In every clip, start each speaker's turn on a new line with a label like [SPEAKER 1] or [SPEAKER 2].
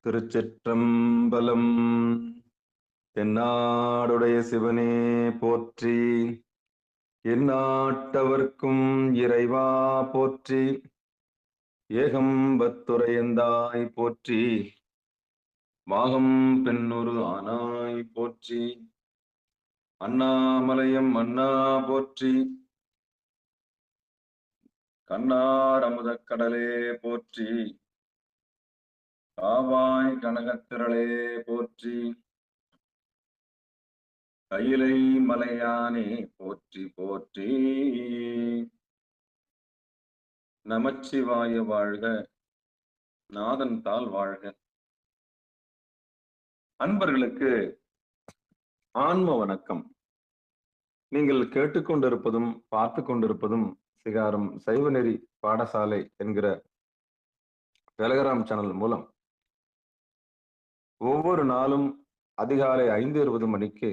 [SPEAKER 1] திருச்சிற்றம்பலம். தென்னாடுடைய சிவனே போற்றி, எந்நாட்டவர்க்கும் இறைவா போற்றி, ஏகம்பத்துரையந்தாய் போற்றி, மாகம் பெண்ணுரு ஆனாய் போற்றி, அண்ணாமலையம் அண்ணா போற்றி, கண்ணார் அமுதக் கடலே போற்றி, காவாய் கனகத்திரளே போற்றி, கையிலை மலையானே போற்றி போற்றி. நமச்சிவாய வாழ்க, நாதன் தாள் வாழ்க. அன்பர்களுக்கு ஆன்ம வணக்கம். நீங்கள் கேட்டுக்கொண்டிருப்பதும் பார்த்து கொண்டிருப்பதும் சிகாரம் சைவநெறி பாடசாலை என்கிற டெலிகிராம் சேனல் மூலம் ஒவ்வொரு நாளும் அதிகாலை 5:20 மணிக்கு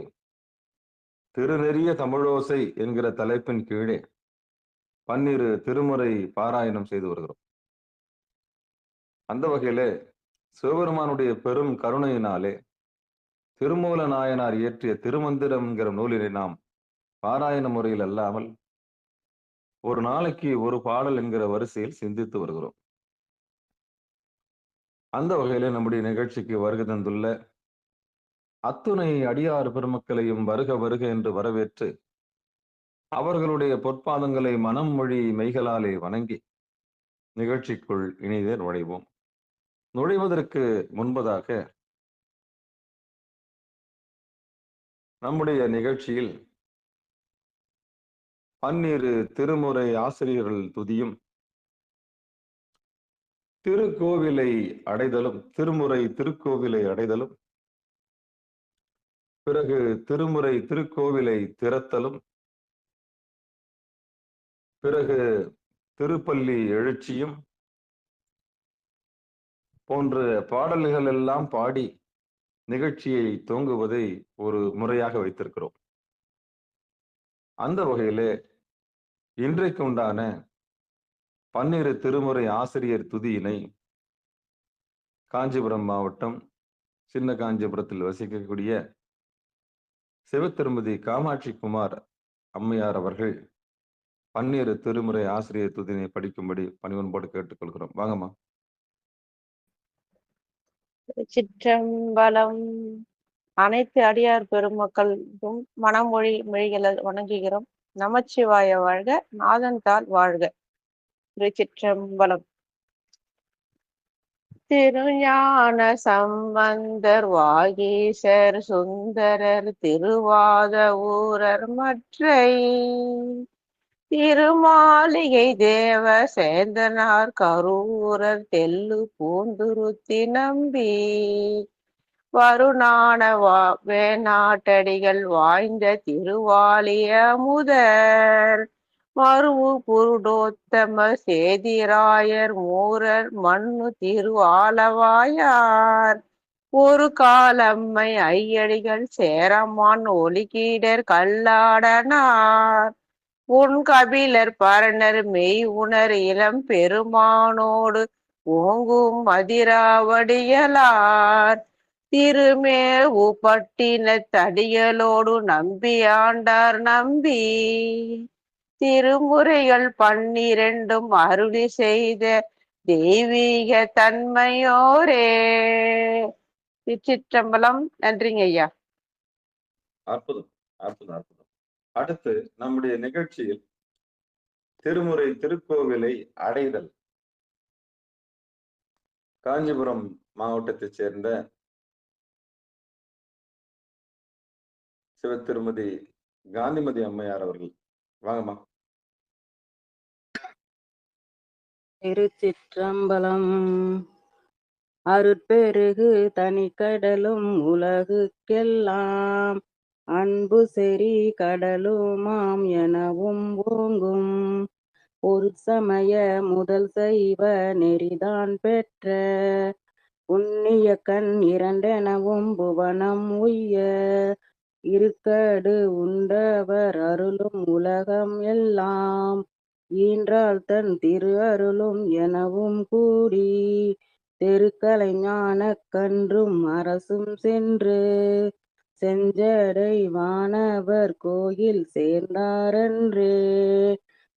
[SPEAKER 1] திருநெறிய தமிழோசை என்கிற தலைப்பின் கீழே பன்னிரு திருமுறை பாராயணம் செய்து வருகிறோம். அந்த வகையிலே சிவபெருமானுடைய பெரும் கருணையினாலே திருமூல நாயனார் இயற்றிய திருமந்திரம் என்கிற நூலினை நாம் பாராயண முறையில் அல்லாமல் ஒரு நாளைக்கு ஒரு பாடல் என்கிற வரிசையில் சிந்தித்து வருகிறோம். அந்த வகையிலே நம்முடைய நிகழ்ச்சிக்கு வருகை தந்துள்ள அத்துணை அடியார் பெருமக்களையும் வருக வருக என்று வரவேற்று அவர்களுடைய பொற்பாதங்களை மனம் மொழி மெய்களாலே வணங்கி நிகழ்ச்சிக்குள் இனிதே நுழைவோம். நுழைவதற்கு முன்பதாக நம்முடைய நிகழ்ச்சியில் பன்னிரு திருமுறை ஆசிரியர்கள் துதியும், திருக்கோவிலை அடைதலும், திருமுறை திருக்கோவிலை அடைதலும், பிறகு திருமுறை திருக்கோவிலை திறத்தலும், பிறகு திருப்பள்ளி எழுச்சியும் போன்ற பாடல்கள் எல்லாம் பாடி நிகழ்ச்சியை துவங்குவதை ஒரு முறையாக வைத்திருக்கிறோம். அந்த வகையிலே இன்றைக்கு உண்டான பன்னிரு திருமுறை ஆசிரியர் துதியினை காஞ்சிபுரம் மாவட்டம் சின்ன காஞ்சிபுரத்தில் வசிக்கக்கூடிய சிவத்திருமதி காமாட்சி குமார் அம்மையார் அவர்கள் பன்னிரு திருமுறை ஆசிரியர் துதியினை படிக்கும்படி பணிவன்போடு கேட்டுக்கொள்கிறோம். வாங்கம்மா.
[SPEAKER 2] சிற்றம்பலம். அனைத்து அடியார் பெருமக்களும் மனமொழி மொழிகளை வணங்குகிறோம். நமச்சிவாய வாழ்க, நாதன் தாள் வாழ்க. திருச்சிற்றம்பலம். திருஞான சம்பந்தர், வாகீசர், சுந்தரர், திருவாத ஊரர் மற்றை திருமாளிகை தேவ சேந்தனார், கரூரர், தெல்லு பூந்துருத்தி நம்பி வருணான வேணாட்டடிகள் வாய்ந்த திருவாலிய முதர் மருவு புருடோத்தம சேதிராயர் மூரர் மண்ணு திரு ஆலவாயார் ஒரு காலம்மை ஐயடிகள் சேரமான் ஒலிகீடர் கல்லாடனார் உன் கபிலர் பரணர் மெய் உணர் இளம் பெருமானோடு ஓங்கும் மதிராவடியலார் திருமேவு பட்டின தடிகளோடு நம்பி ஆண்டார் நம்பி திருமுறைகள் 12 அருளி செய்த தெய்வீக தன்மையோரே. திருச்சிற்றம்பலம். நன்றிங்க ஐயா.
[SPEAKER 1] அற்புதம், அற்புதம், அற்புதம். அடுத்து நம்முடைய நிகழ்ச்சியில் திருமுறை திருக்கோவிலை அடைதல் காஞ்சிபுரம் மாவட்டத்தைச் சேர்ந்த சிவத்திருமதி காந்திமதி அம்மையார் அவர்கள். வாங்கம்மா.
[SPEAKER 3] திருச்சிற்றம்பலம். அருட்பெருகு தனிக்கடலும் உலகுக்கெல்லாம் அன்பு செறி கடலுமாம் எனவும் ஓங்கும் ஒரு சமய முதல் சைவ நெறிதான் பெற்ற புண்ணிய கண் இரண்டெனவும் புவனம் உய்ய இருக்கடு உண்டவர் அருளும் உலகம் எல்லாம் ஈன்றால் தன் திரு அருளும் எனவும் கூடி தெருக்கலை ஞானக் கன்றும் அரசும் சென்று செஞ்சடை வானவர் கோயில் சேர்ந்தாரன்றே.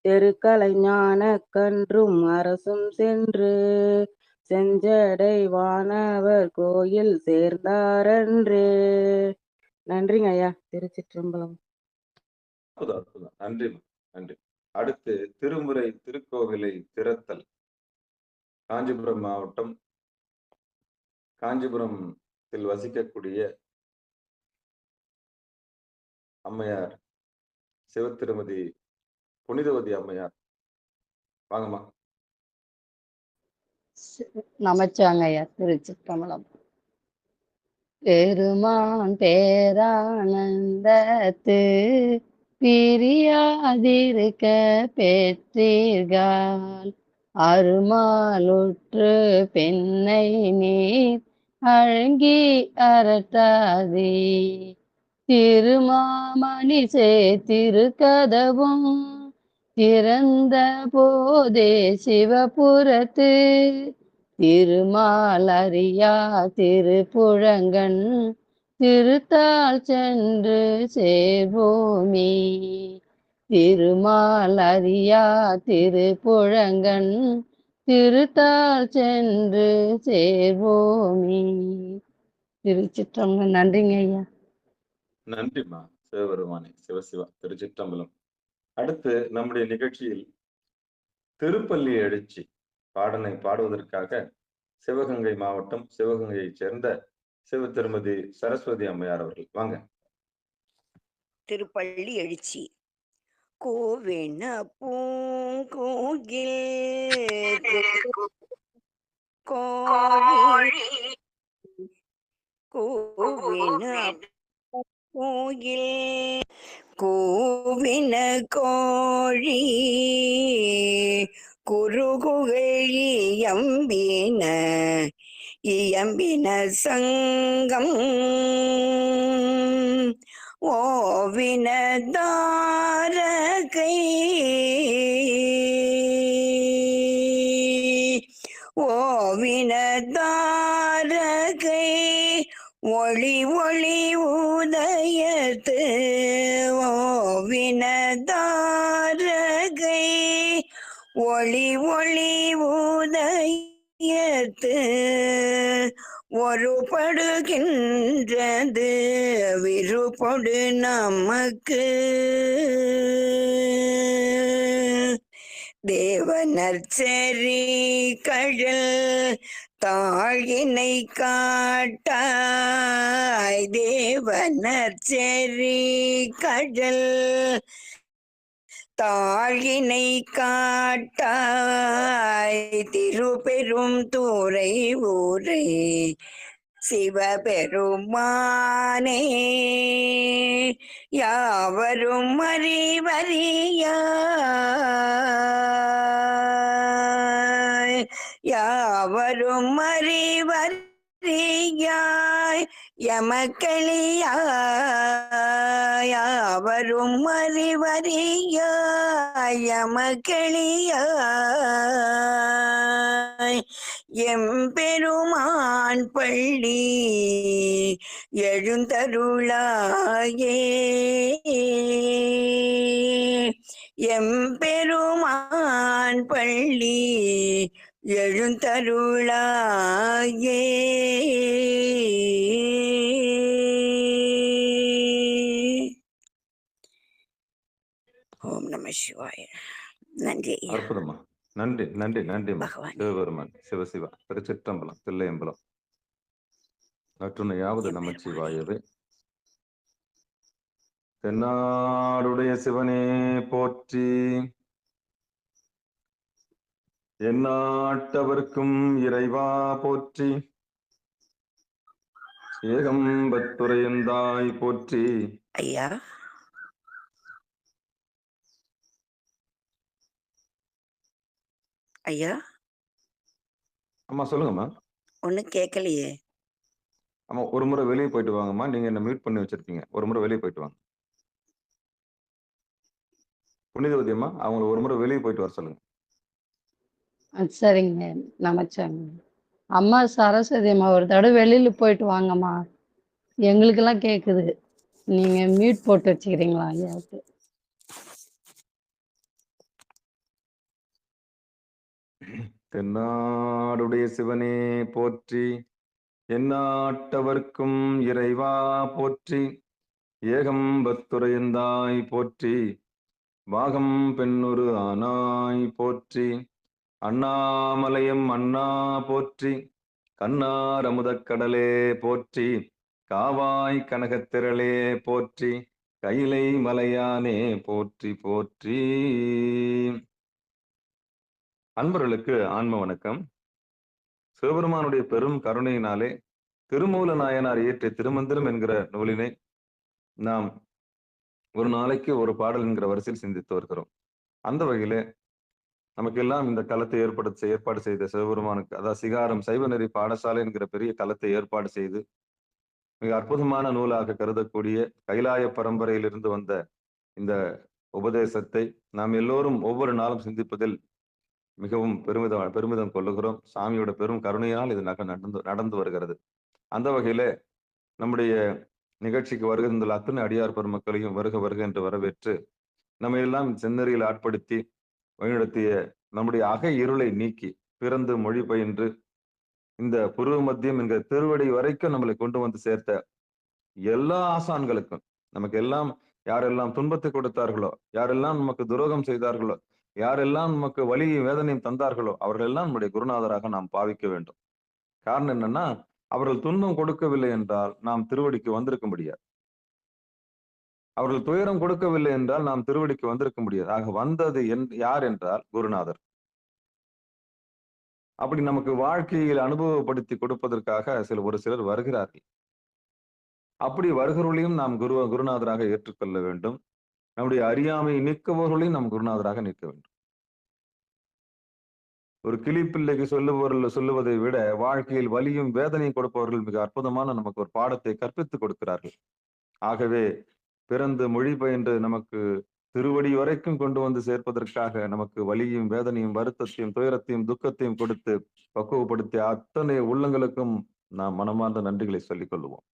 [SPEAKER 3] தெருக்கலை ஞானக் கன்றும் அரசும் சென்று செஞ்சடை வானவர் கோயில் சேர்ந்தாரன்றே. நன்றிங்க ஐயா. திருச்சிற்றம்பலம்.
[SPEAKER 1] அற்புதம், அற்புதம். நன்றி, நன்றி. அடுத்து திருமுறை திருக்கோவிலை திறத்தல். காஞ்சிபுரம் மாவட்டம் காஞ்சிபுரத்தில் வசிக்கக்கூடிய அம்மையார் சிவத்திருமதி புனிதவதி அம்மையார், வாங்கம்மா.
[SPEAKER 4] நமச்சிவாங்கய்யா. திருச்சிற்றம்பலம். பெருமான் பேரானந்தத்து பிரியாதிருக்க பெற்றீர்கள் அருமாலுற்று பெண்ணை நீர் அழங்கி அரட்டாதி திருமாமணி திருக்கதவும் திறந்த போதே சிவபுரத்து திருமாலறியா திருப்புழங்கன் திருத்தாள் சென்று சேர்வோமே. திருமாலறியா திருப்புழங்கன் திருத்தாள் சென்று சேர்வோமே. திருச்சிற்றம்பலம். நன்றிங்க ஐயா.
[SPEAKER 1] நன்றிம்மா. சிவபெருமானே சிவசிவா. திருச்சிற்றம்பலம். அடுத்து நம்முடைய நிகழ்ச்சியில் திருப்பள்ளி எழுச்சி பாடலை பாடுவதற்காக சிவகங்கை மாவட்டம் சிவகங்கையைச் சேர்ந்த சிவத்திருமதி சரஸ்வதி அம்மையார் அவர்கள், வாங்க.
[SPEAKER 5] திருப்பள்ளி எழுச்சி. கோவென பூங்கோயில் கோழி கோவென கோயில் கூவின கோழி குறுகுழி இயம்பின சங்கம் ஓவின தாரகை ஓவின தாரகை ஒளி ஒளி உதயத்து ஓவின தாரகை ஒளி ஒளி உதயத்து ஒருபடுகின்றது விருப்பொடு நமக்கு தேவனர்ச்சரி கழல் தாழினை காட்டாய் தேவனர்ச்சரி கழல் தாழினை காட்டாய் திருப்பெரும் தூரை ஊரே சிவபெருமானே யாவரும் அறிவறியாய் யாவரும் அறிவறியாய் யமக்களியாய் யாவரும் அறிவறியாய் யமக்களியாய் எம்பெருமான் பள்ளி எழுந்தருளாயே எம்பெருமான் பள்ளி எழுந்தருளாயே. ஓம் நம சிவாய. நன்றி.
[SPEAKER 1] அற்புதமா. நன்றி நன்றி நன்றிம்மா.
[SPEAKER 5] பகவான்
[SPEAKER 1] சிவபெருமான் சிவசிவா. திருச்சிற்றம்பலம். தில்லையம்பலம். நற்றுணையாவது நமச்சிவாயவே. தென்னாடுடைய சிவனே போற்றி, எந்நாட்டவர்க்கும் இறைவா போற்றி, ஏகம்பத்துரையந்தாய் போற்றி.
[SPEAKER 5] ஐயா, ஐயா.
[SPEAKER 1] அம்மா சொல்லுங்கம்மா.
[SPEAKER 5] ஒன்னும் கேட்கலையே.
[SPEAKER 1] ஆமா, ஒரு முறை வெளியே போயிட்டு வாங்கம்மா. நீங்க என்ன மியூட் பண்ணி வச்சிருக்கீங்க. ஒரு முறை வெளியே போயிட்டு வாங்க. புனிதவதி அம்மா, அவங்களை ஒரு முறை வெளியே போயிட்டு வர சொல்லுங்க.
[SPEAKER 4] சரிங்க. நமச்சாங்க. அம்மா சரஸ்வதி அம்மா ஒரு தடவை வெளியில போயிட்டு வாங்கம்மா. எங்களுக்கெல்லாம் கேக்குது. நீங்க மியூட் போட்டு வச்சுக்கிறீங்களா ஐயாவுக்கு?
[SPEAKER 1] தென்னாடுடைய சிவனே போற்றி, எந்நாட்டவர்க்கும் இறைவா போற்றி, ஏகம்பத்துரையந்தாய் போற்றி, பாகம் பெண்ணொரு ஆனாய் போற்றி, அண்ணாமலையம் அண்ணா போற்றி, கண்ணார் அமுதக் கடலே போற்றி, காவாய் கனகத்திரளே போற்றி, கைலை மலையானே போற்றி போற்றி. அன்பர்களுக்கு ஆன்ம வணக்கம். சிவபெருமானுடைய பெரும் கருணையினாலே திருமூல நாயனார் இயற்றிய திருமந்திரம் என்கிற நூலினை நாம் ஒரு நாளைக்கு ஒரு பாடல் என்கிற வரிசையில் சிந்தித்து வருகிறோம். அந்த வகையிலே நமக்கெல்லாம் இந்த களத்தை ஏற்பாடு செய்த சிவபெருமானுக்கு, அதாவது சிகாரம் சைவ நெறி பாடசாலை என்கிற பெரிய களத்தை ஏற்பாடு செய்து மிக அற்புதமான நூலாக கருதக்கூடிய கைலாய பரம்பரையிலிருந்து வந்த இந்த உபதேசத்தை நாம் எல்லோரும் ஒவ்வொரு நாளும் சிந்திப்பதில் மிகவும் பெருமிதம் கொள்ளுகிறோம். சாமியோட பெரும் கருணையால் இது நடந்து வருகிறது. அந்த வகையில நம்முடைய நிகழ்ச்சிக்கு வருகின்ற அத்தனை அடியார் பெருமக்களையும் வருக வருக என்று வரவேற்று நம்ம எல்லாம் செந்நெறியில் ஆட்படுத்தி வழிநடத்திய நம்முடைய அக இருளை நீக்கி பிறந்து மொழி பயின்று இந்த புருவ மத்தியம் என்கிற திருவடி வரைக்கும் நம்மளை கொண்டு வந்து சேர்த்த எல்லா ஆசான்களுக்கும், நமக்கு எல்லாம் யாரெல்லாம் துன்பத்தை கொடுத்தார்களோ, யாரெல்லாம் நமக்கு துரோகம் செய்தார்களோ, யாரெல்லாம் நமக்கு வலியும் வேதனையும் தந்தார்களோ அவர்கள் எல்லாம் நம்முடைய குருநாதராக நாம் பாவிக்க வேண்டும். காரணம் என்னன்னா, அவர்கள் துன்பம் கொடுக்கவில்லை என்றால் நாம் திருவடிக்கு வந்திருக்க முடியாது. அவர்கள் துயரம் கொடுக்கவில்லை என்றால் நாம் திருவடிக்கு வந்திருக்க முடியாது. ஆக வந்தது யார் என்றால் குருநாதர். அப்படி நமக்கு வாழ்க்கையில் அனுபவப்படுத்தி கொடுப்பதற்காக ஒரு சிலர் வருகிறார்கள். அப்படி வருகிறவர்களையும் நாம் குருநாதராக ஏற்றுக்கொள்ள வேண்டும். நம்முடைய அறியாமை நிற்கவர்களையும் நாம் குருநாதராக நிற்க வேண்டும். ஒரு கிளிப்பிள்ளைக்கு சொல்லுவதை விட வாழ்க்கையில் வலியும் வேதனையும் கொடுப்பவர்கள் மிக அற்புதமான நமக்கு ஒரு பாடத்தை கற்பித்துக் கொடுக்கிறார்கள். ஆகவே பிறந்து மொழி பயின்று நமக்கு திருவடி வரைக்கும் கொண்டு வந்து சேர்ப்பதற்காக நமக்கு வலியும் வேதனையும் வருத்தத்தையும் துயரத்தையும் துக்கத்தையும் கொடுத்து பக்குவப்படுத்திய அத்தனை உள்ளங்களுக்கும் நாம் மனமார்ந்த நன்றிகளை சொல்லிக் கொள்வோம்.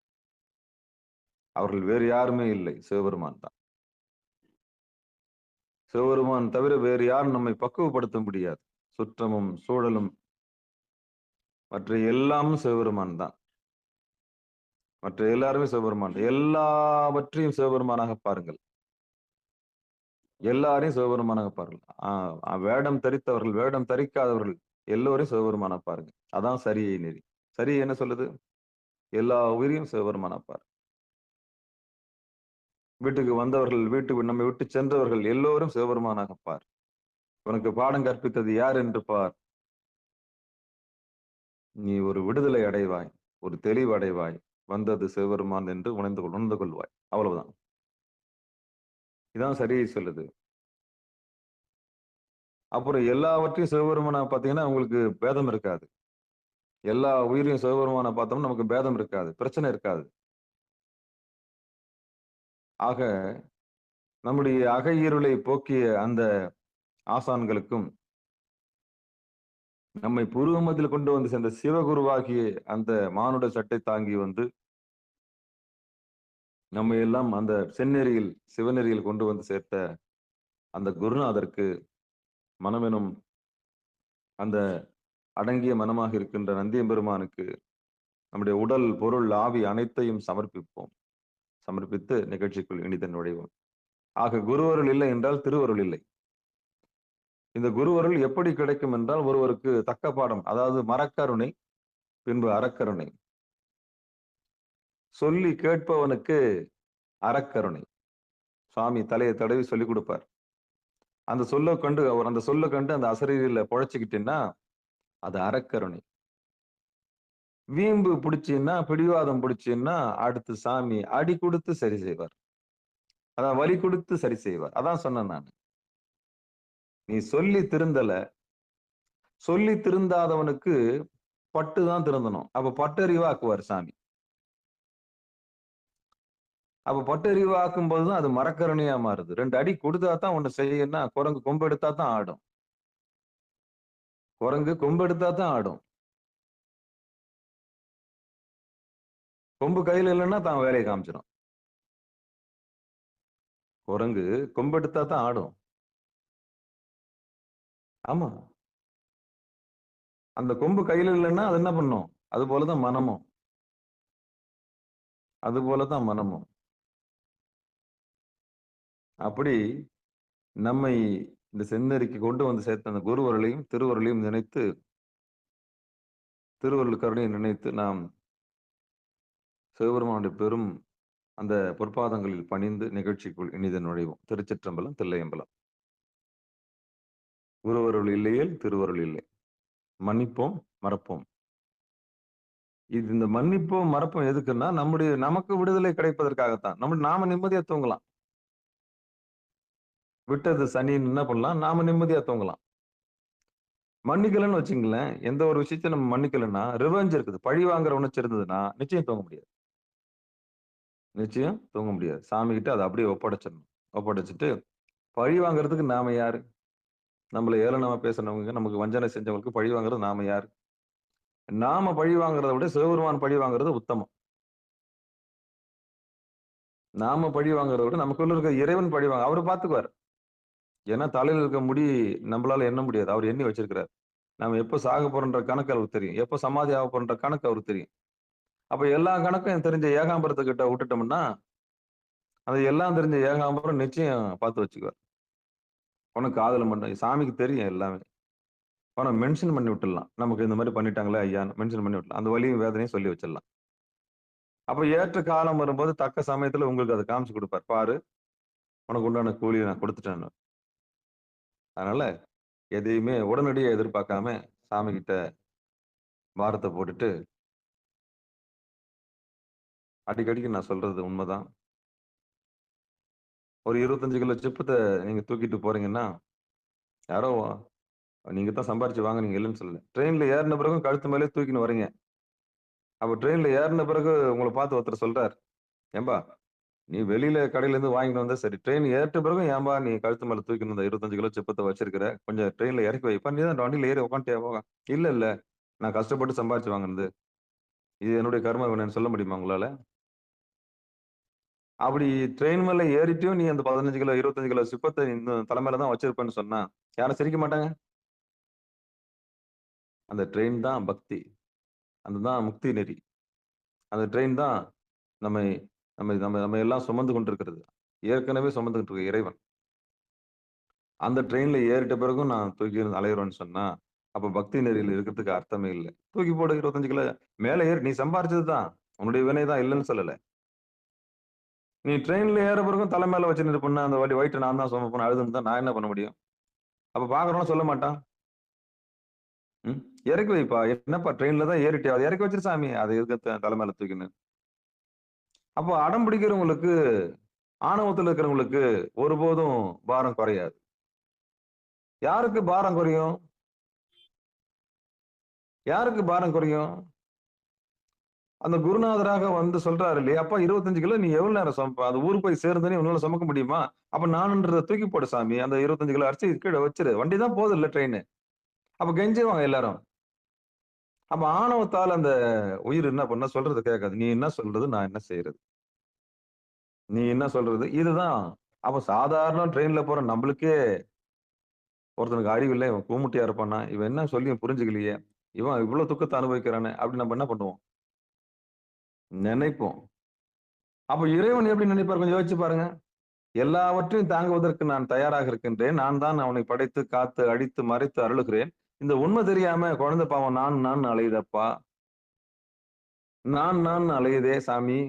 [SPEAKER 1] அவர்கள் வேறு யாருமே இல்லை, சிவபெருமான் தான். சிவபெருமான் தவிர வேறு யாரும் நம்மை பக்குவப்படுத்த முடியாது. சுற்றமும் சூழலும் மற்ற எல்லாமும் சிவபெருமான் தான். மற்ற எல்லாருமே சிவபெருமான். எல்லாவற்றையும் சிவபெருமானாக பாருங்கள். எல்லாரையும் சிவபெருமானாக பாருங்கள். வேடம் தரித்தவர்கள், வேடம் தரிக்காதவர்கள் எல்லோரையும் சிவபெருமான பாருங்க. அதான் சரியை நெறி. சரி என்ன சொல்லுது? எல்லா உயிரையும் சிவபெருமான பாரு. வீட்டுக்கு வந்தவர்கள், நம்மை விட்டு சென்றவர்கள் எல்லோரும் சிவபெருமானாக பார். உனக்கு பாடம் கற்பித்தது யார் என்று பார். நீ ஒரு விடுதலை அடைவாய், ஒரு தெளிவு அடைவாய். வந்தது சிவபெருமான் என்று உணர்ந்து கொள்வாய். அவ்வளவுதான். இதான் சரியை சொல்லுது. அப்புறம் எல்லாவற்றையும் சிவபெருமானா பார்த்தீங்கன்னா உங்களுக்கு பேதம் இருக்காது. எல்லா உயிரையும் சிவபெருமானா பார்த்தோம்னா நமக்கு பேதம் இருக்காது, பிரச்சனை இருக்காது. ஆக நம்முடைய அக இருளை போக்கிய அந்த ஆசான்களுக்கும் நம்மை புருவமத்தில் கொண்டு வந்து சேர்ந்த சிவகுருவாகிய அந்த மானுட சட்டை தாங்கி வந்து நம்ம எல்லாம் அந்த செந்நெறியில் சிவநெறியில் கொண்டு வந்து சேர்த்த அந்த குருநாதருக்கு மனமெனும் அந்த அடங்கிய மனமாக இருக்கின்ற நந்தியம்பெருமானுக்கு நம்முடைய உடல் பொருள் ஆவி அனைத்தையும் சமர்ப்பித்து நிகழ்ச்சிக்குள் இனிதன் நுழைவோம். ஆக குருவருள் இல்லை என்றால் திருவருள் இல்லை. இந்த குருவருள் எப்படி கிடைக்கும் என்றால் ஒருவருக்கு தக்க பாடம், அதாவது மரக்கருணை பின்பு அறக்கருணை. சொல்லி கேட்பவனுக்கு அறக்கருணை. சுவாமி தலையை தடவி சொல்லி கொடுப்பார். அந்த சொல்ல கண்டு அந்த அசரீரில பொழைச்சுக்கிட்டீங்கன்னா அது அறக்கருணை. வீம்பு பிடிச்சின்னா, பிடிவாதம் பிடிச்சின்னா அடுத்து சாமி அடி கொடுத்து சரி செய்வார். அதான் வலி கொடுத்து சரி செய்வார். அதான் சொன்னேன் நான். நீ சொல்லி திருந்தாதவனுக்கு பட்டுதான் திருந்தணும். அப்ப பட்டறிவாக்குவார் சாமி. அப்ப பட்டறிவாக்கும் போதுதான் அது மரக்கருணையா மாறுது. 2 அடி கொடுத்தா தான் ஒண்ணு செய்யணும்னா, குரங்கு கொம்பு எடுத்தா தான் ஆடும். குரங்கு கொம்பு எடுத்தா தான் ஆடும். கொம்பு கையில இல்லைன்னா தான் வேலையை காமிச்சிடும். குரங்கு கொம்பு எடுத்தா தான் ஆடும். ஆமா. அந்த கொம்பு கையில இல்லைன்னா அது என்ன பண்ணும்? அது போலதான் மனமும். அது போலதான் மனமும். அப்படி நம்மை இந்த செந்நெறிக்கு கொண்டு வந்து சேர்த்த அந்த குருவர்களையும் திருவருளையும் நினைத்து, திருவருள் கருணையை நினைத்து நாம் சிவபெருமானுடைய பெரும் அந்த பொற்பாதங்களில் பணிந்து நிகழ்ச்சிக்குள் இனித நுழைவோம். திருச்சிற்றம்பலம், தில்லையம்பலம். குருவருள் இல்லையேல் திருவருள் இல்லை. மன்னிப்போம், மறப்போம். இந்த மன்னிப்போம், மறப்போம் எதுக்குன்னா, நமக்கு விடுதலை கிடைப்பதற்காகத்தான். நாம நிம்மதியா தூங்கலாம். விட்டது சனின்னு என்ன பண்ணலாம்? நாம நிம்மதியா தூங்கலாம். மன்னிக்கலன்னு வச்சுங்களேன், எந்த ஒரு விஷயத்த நம்ம மன்னிக்கலன்னா, ரிவெஞ்ச் இருக்குது. பழி வாங்குற உணர்ச்சி இருந்ததுன்னா, நிச்சயம் தூங்க முடியாது. நிச்சயம் தூங்க முடியாது. சாமி கிட்ட அதை அப்படியே ஒப்படைச்சிடணும். ஒப்படைச்சிட்டு, பழி வாங்குறதுக்கு நாம யாரு? நம்மள ஏளனமா பேசுனவங்க, நமக்கு வஞ்சனை செஞ்சவங்களுக்கு பழி வாங்குறது நாம யாரு? நாம பழி வாங்குறத விட சிவபெருமான் பழி வாங்குறது உத்தமம். நாம பழி வாங்குறத விட நமக்குள்ள இருக்க இறைவன் பழி வாங்க அவரு பாத்துக்குவார். ஏன்னா தலையில இருக்க முடி நம்மளால எண்ண முடியாது. அவர் எண்ணி வச்சிருக்கிறார். நாம எப்ப சாக போறோன்ற கணக்கு அவருக்கு தெரியும். எப்ப சமாதி ஆக போறோன்ற கணக்கு அவருக்கு தெரியும். அப்ப எல்லா கணக்கும் தெரிஞ்ச ஏகாம்பரத்துக்கிட்ட விட்டுட்டோம்னா, அது எல்லாம் தெரிஞ்ச ஏகாம்பரம் நிச்சயம் பார்த்து வச்சுக்குவார். உனக்கு காதல மட்டும் சாமிக்கு தெரியும் எல்லாமே. ஆனா மென்ஷன் பண்ணி விட்டுடலாம். நமக்கு இந்த மாதிரி பண்ணிட்டாங்களே ஐயான்னு மென்ஷன் பண்ணி விடலாம். அந்த வலியும் வேதனையும் சொல்லி வச்சிடலாம். அப்ப ஏற்ற காலம் வரும்போது தக்க சமயத்துல உங்களுக்கு அதை காமிச்சு கொடுப்பார். பாரு, உனக்கு உண்டான கூலியை நான் கொடுத்துட்டேன்னு. அதனால எதையுமே உடனடியா எதிர்பார்க்காம சாமி கிட்ட பாரத்தை போட்டுட்டு, அடிக்கடிக்கு நான் சொல்றது உண்மைதான். ஒரு 25 கிலோ சிப்பத்தை நீங்க தூக்கிட்டு போறீங்கன்னா, யாரோ நீங்க தான் சம்பாரிச்சு வாங்குனீங்க இல்லைன்னு சொல்லல. ட்ரெயின்ல ஏறின பிறகும் கழுத்து மேலே தூக்கின்னு வரீங்க. அப்ப ட்ரெயின்ல ஏறின பிறகு உங்களை பார்த்து ஒருத்தர் சொல்றார், ஏம்பா நீ வெளியில கடையில இருந்து வாங்கிட்டு வந்தா சரி, ட்ரெயின் ஏறிட்ட பிறகும் ஏன்பா நீ கழுத்து மேல தூக்கின்னு வந்த 25 கிலோ சிப்பத்தை வச்சிருக்கிற, கொஞ்சம் ட்ரெயின்ல இறக்கி வைப்பா, நீ தான் வண்டியில ஏறி உட்காந்துட்டே போக. இல்ல இல்ல, நான் கஷ்டப்பட்டு சம்பாரிச்சு வாங்கினது, இது என்னுடைய கர்ம வினைன்னு சொல்ல முடியுமா உங்களால? அப்படி ட்ரெயின் மேல ஏறிட்டும் நீ அந்த 15 கிலோ 25 கிலோ சிப்பத்தை இந்த தலைமையில தான் வச்சிருப்பேன்னு சொன்னா யாரும் சிரிக்க மாட்டாங்க. அந்த ட்ரெயின் தான் பக்தி, அதுதான் முக்தி நெறி. அந்த ட்ரெயின் தான் நம்மை நம்ம நம்ம நம்ம எல்லாம் சுமந்து கொண்டிருக்கிறது. ஏற்கனவே சுமந்து கொண்டிருக்க இறைவன். அந்த ட்ரெயின்ல ஏறிட்ட பிறகும் நான் தூக்கி அலையிறோன்னு சொன்னா, அப்ப பக்தி நெறியில இருக்கிறதுக்கு அர்த்தமே இல்ல. தூக்கி போடு 25 கிலோ மேல ஏறி, நீ சம்பாரிச்சது தான். உன்னுடைய வினை தான் இல்லைன்னு சொல்லல. நீ ட்ரெயின்ல ஏற பிறகும் தலை மேல வச்சுட்டு இருப்பேன்னா, அந்த வலி வயிற்றை நான் தான் சுமப்பேன் அழுதுன்னு தான் நான் என்ன பண்ண முடியும்? அப்ப பாக்குறவன் சொல்ல மாட்டான். ம். இறக்கி வைப்பா. என்னப்பா ட்ரெயின்ல தான் ஏறிட்டியா? அதை இறக்கி வச்சிரு சாமி. அதை எதுக்கு தலை மேல தூக்கின்னு. அப்போ அடம் பிடிக்கிறவங்களுக்கு, ஆணவத்துல இருக்கிறவங்களுக்கு ஒருபோதும் பாரம் குறையாது. யாருக்கு பாரம் குறையும்? யாருக்கு பாரம் குறையும்? அந்த குருநாதராக வந்து சொல்றாரு இல்லையா, அப்பா 25 கிலோ நீ எவ்வளவு நேரம் சுமப்ப? அது ஊருக்கு போய் சேர்ந்தோனே உன்னால சுமக்க முடியுமா? அப்ப நானுன்றத தூக்கி போடு சாமி. அந்த 25 கிலோ அரிசி கீழ வச்சிரு. வண்டி தான் போகுது இல்ல ட்ரெயின். அப்ப கெஞ்சுவாங்க எல்லாரும். அப்ப ஆணவத்தால அந்த உயிர் என்ன பண்ண சொல்றது கேட்காது. நீ என்ன சொல்றது? நான் என்ன செய்யறது? நீ என்ன சொல்றது? இதுதான். அப்ப சாதாரண ட்ரெயின்ல போற நம்மளுக்கே ஒருத்தனுக்கு அறிவு இல்ல, இவன் கூமுட்டியா இருப்பானா? இவன் என்ன சொல்லியும் புரிஞ்சுக்கலையே. இவன் இவ்வளவு துக்கத்த அனுபவிக்கிறானே! அப்படின்னு நம்ம என்ன பண்ணுவோம்? நினைப்போம். அப்ப இறைவன் எப்படி நினைப்பார்? கொஞ்சம் யோசிச்சு பாருங்க. எல்லாவற்றையும் தாங்குவதற்கு நான் தயாராக இருக்கின்றேன். நான் தான் அவனை படைத்து, காத்து, அடித்து, மறைத்து அருளுகிறேன். இந்த உண்மை தெரியாம குழந்தை பாவம் நான் அலையுதப்பா. நான் அலையுதே சாமி.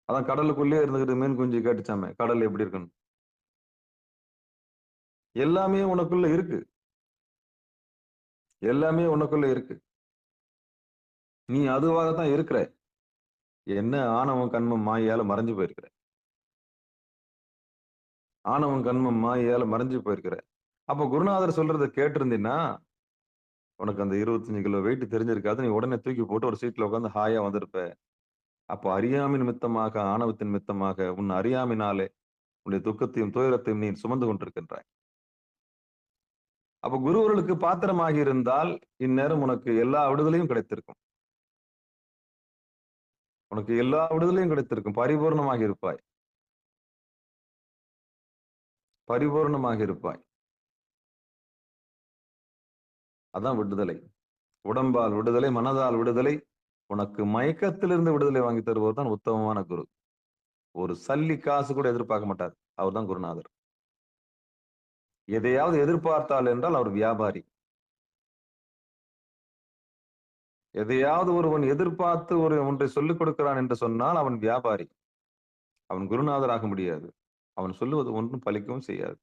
[SPEAKER 1] அதான் கடலுக்குள்ளேயே இருந்துகிட்டு மீன் குஞ்சு கேட்டுச்சாமே, கடல் எப்படி இருக்குன்னு. எல்லாமே உனக்குள்ள இருக்கு. எல்லாமே உனக்குள்ள இருக்கு. நீ அதுவாகத்தான் இருக்கிற. என்ன ஆணவம், கன்மம், மாயையால மறைஞ்சு போயிருக்கிற. ஆணவம், கன்மம், மாயையால மறைஞ்சு போயிருக்கிற. அப்ப குருநாதர் சொல்றத கேட்டிருந்தீன்னா, உனக்கு அந்த 25 கிலோ வெயிட் தெரிஞ்சிருக்காது. நீ உடனே தூக்கி போட்டு ஒரு சீட்ல உட்கார்ந்து ஹாயா வந்திருப்ப. அப்போ அறியாமை நிமித்தமாக, ஆணவத்தின் நிமித்தமாக, உன் அறியாமையினாலே உன்னுடைய துக்கத்தையும், துயரத்தையும் நீ சுமந்து கொண்டிருக்கின்றாய். அப்ப குருவர்களுக்கு பாத்திரமாகி இருந்தால், இந்நேரம் உனக்கு எல்லா விடுதலையும் கிடைத்திருக்கும். உனக்கு எல்லா விடுதலையும் கிடைத்திருக்கும். பரிபூர்ணமாக இருப்பாய். பரிபூர்ணமாக இருப்பாய். அதான் விடுதலை. உடம்பால் விடுதலை, மனதால் விடுதலை, உனக்கு மயக்கத்திலிருந்து விடுதலை வாங்கி தருவோர் தான் உத்தமமான குரு. ஒரு சல்லி காசு கூட எதிர்பார்க்க மாட்டார். அவர் தான் குருநாதர். எதையாவது எதிர்பார்த்தால் என்றால் அவர் வியாபாரி. எதையாவது ஒருவன் எதிர்பார்த்து ஒன்றை சொல்லிக் கொடுக்கிறான் என்று சொன்னால் அவன் வியாபாரி. அவன் குருநாதர் ஆக முடியாது. அவன் சொல்லுவது ஒன்றும் பலிக்கவும் செய்யாது.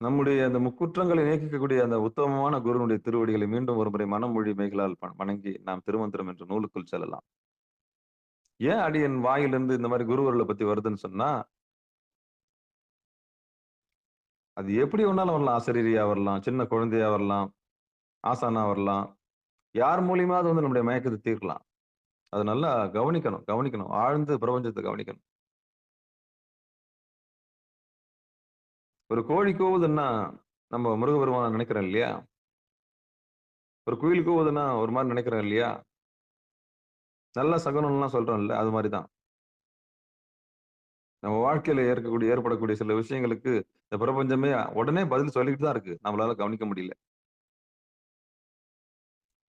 [SPEAKER 1] நம்முடைய அந்த முக்குற்றங்களை நீக்கக்கூடிய அந்த உத்தமமான குருனுடைய திருவடிகளை மீண்டும் ஒருமுறை மனமொழி மெய்களால் வணங்கி நாம் திருமந்திரம் என்ற நூலுக்குள் செல்லலாம். ஏன் அடியன் வாயிலிருந்து இந்த மாதிரி குருவர்களை பத்தி வருதுன்னு சொன்னா, அது எப்படி வேணாலும் வரலாம். ஆசிரியரியா வரலாம், சின்ன குழந்தையா வரலாம், ஆசானா வரலாம். யார் மூலியமாவது நம்முடைய மயக்கத்தை தீர்க்கலாம். அது நல்லா கவனிக்கணும். ஆழ்ந்து பிரபஞ்சத்தை கவனிக்கணும். ஒரு கோழி கூவுதுன்னா நம்ம முருகபெருமான நினைக்கிறோம் இல்லையா? ஒரு குயில் கூவுதுன்னா ஒரு மாதிரி நினைக்கிறோம் இல்லையா? நல்ல சகுனம்லாம் சொல்றோம்ல, அது மாதிரிதான். நம்ம வாழ்க்கையில ஏற்படக்கூடிய சில விஷயங்களுக்கு இந்த பிரபஞ்சமே உடனே பதில் சொல்லிட்டு தான் இருக்கு. நம்மளால கவனிக்க முடியல.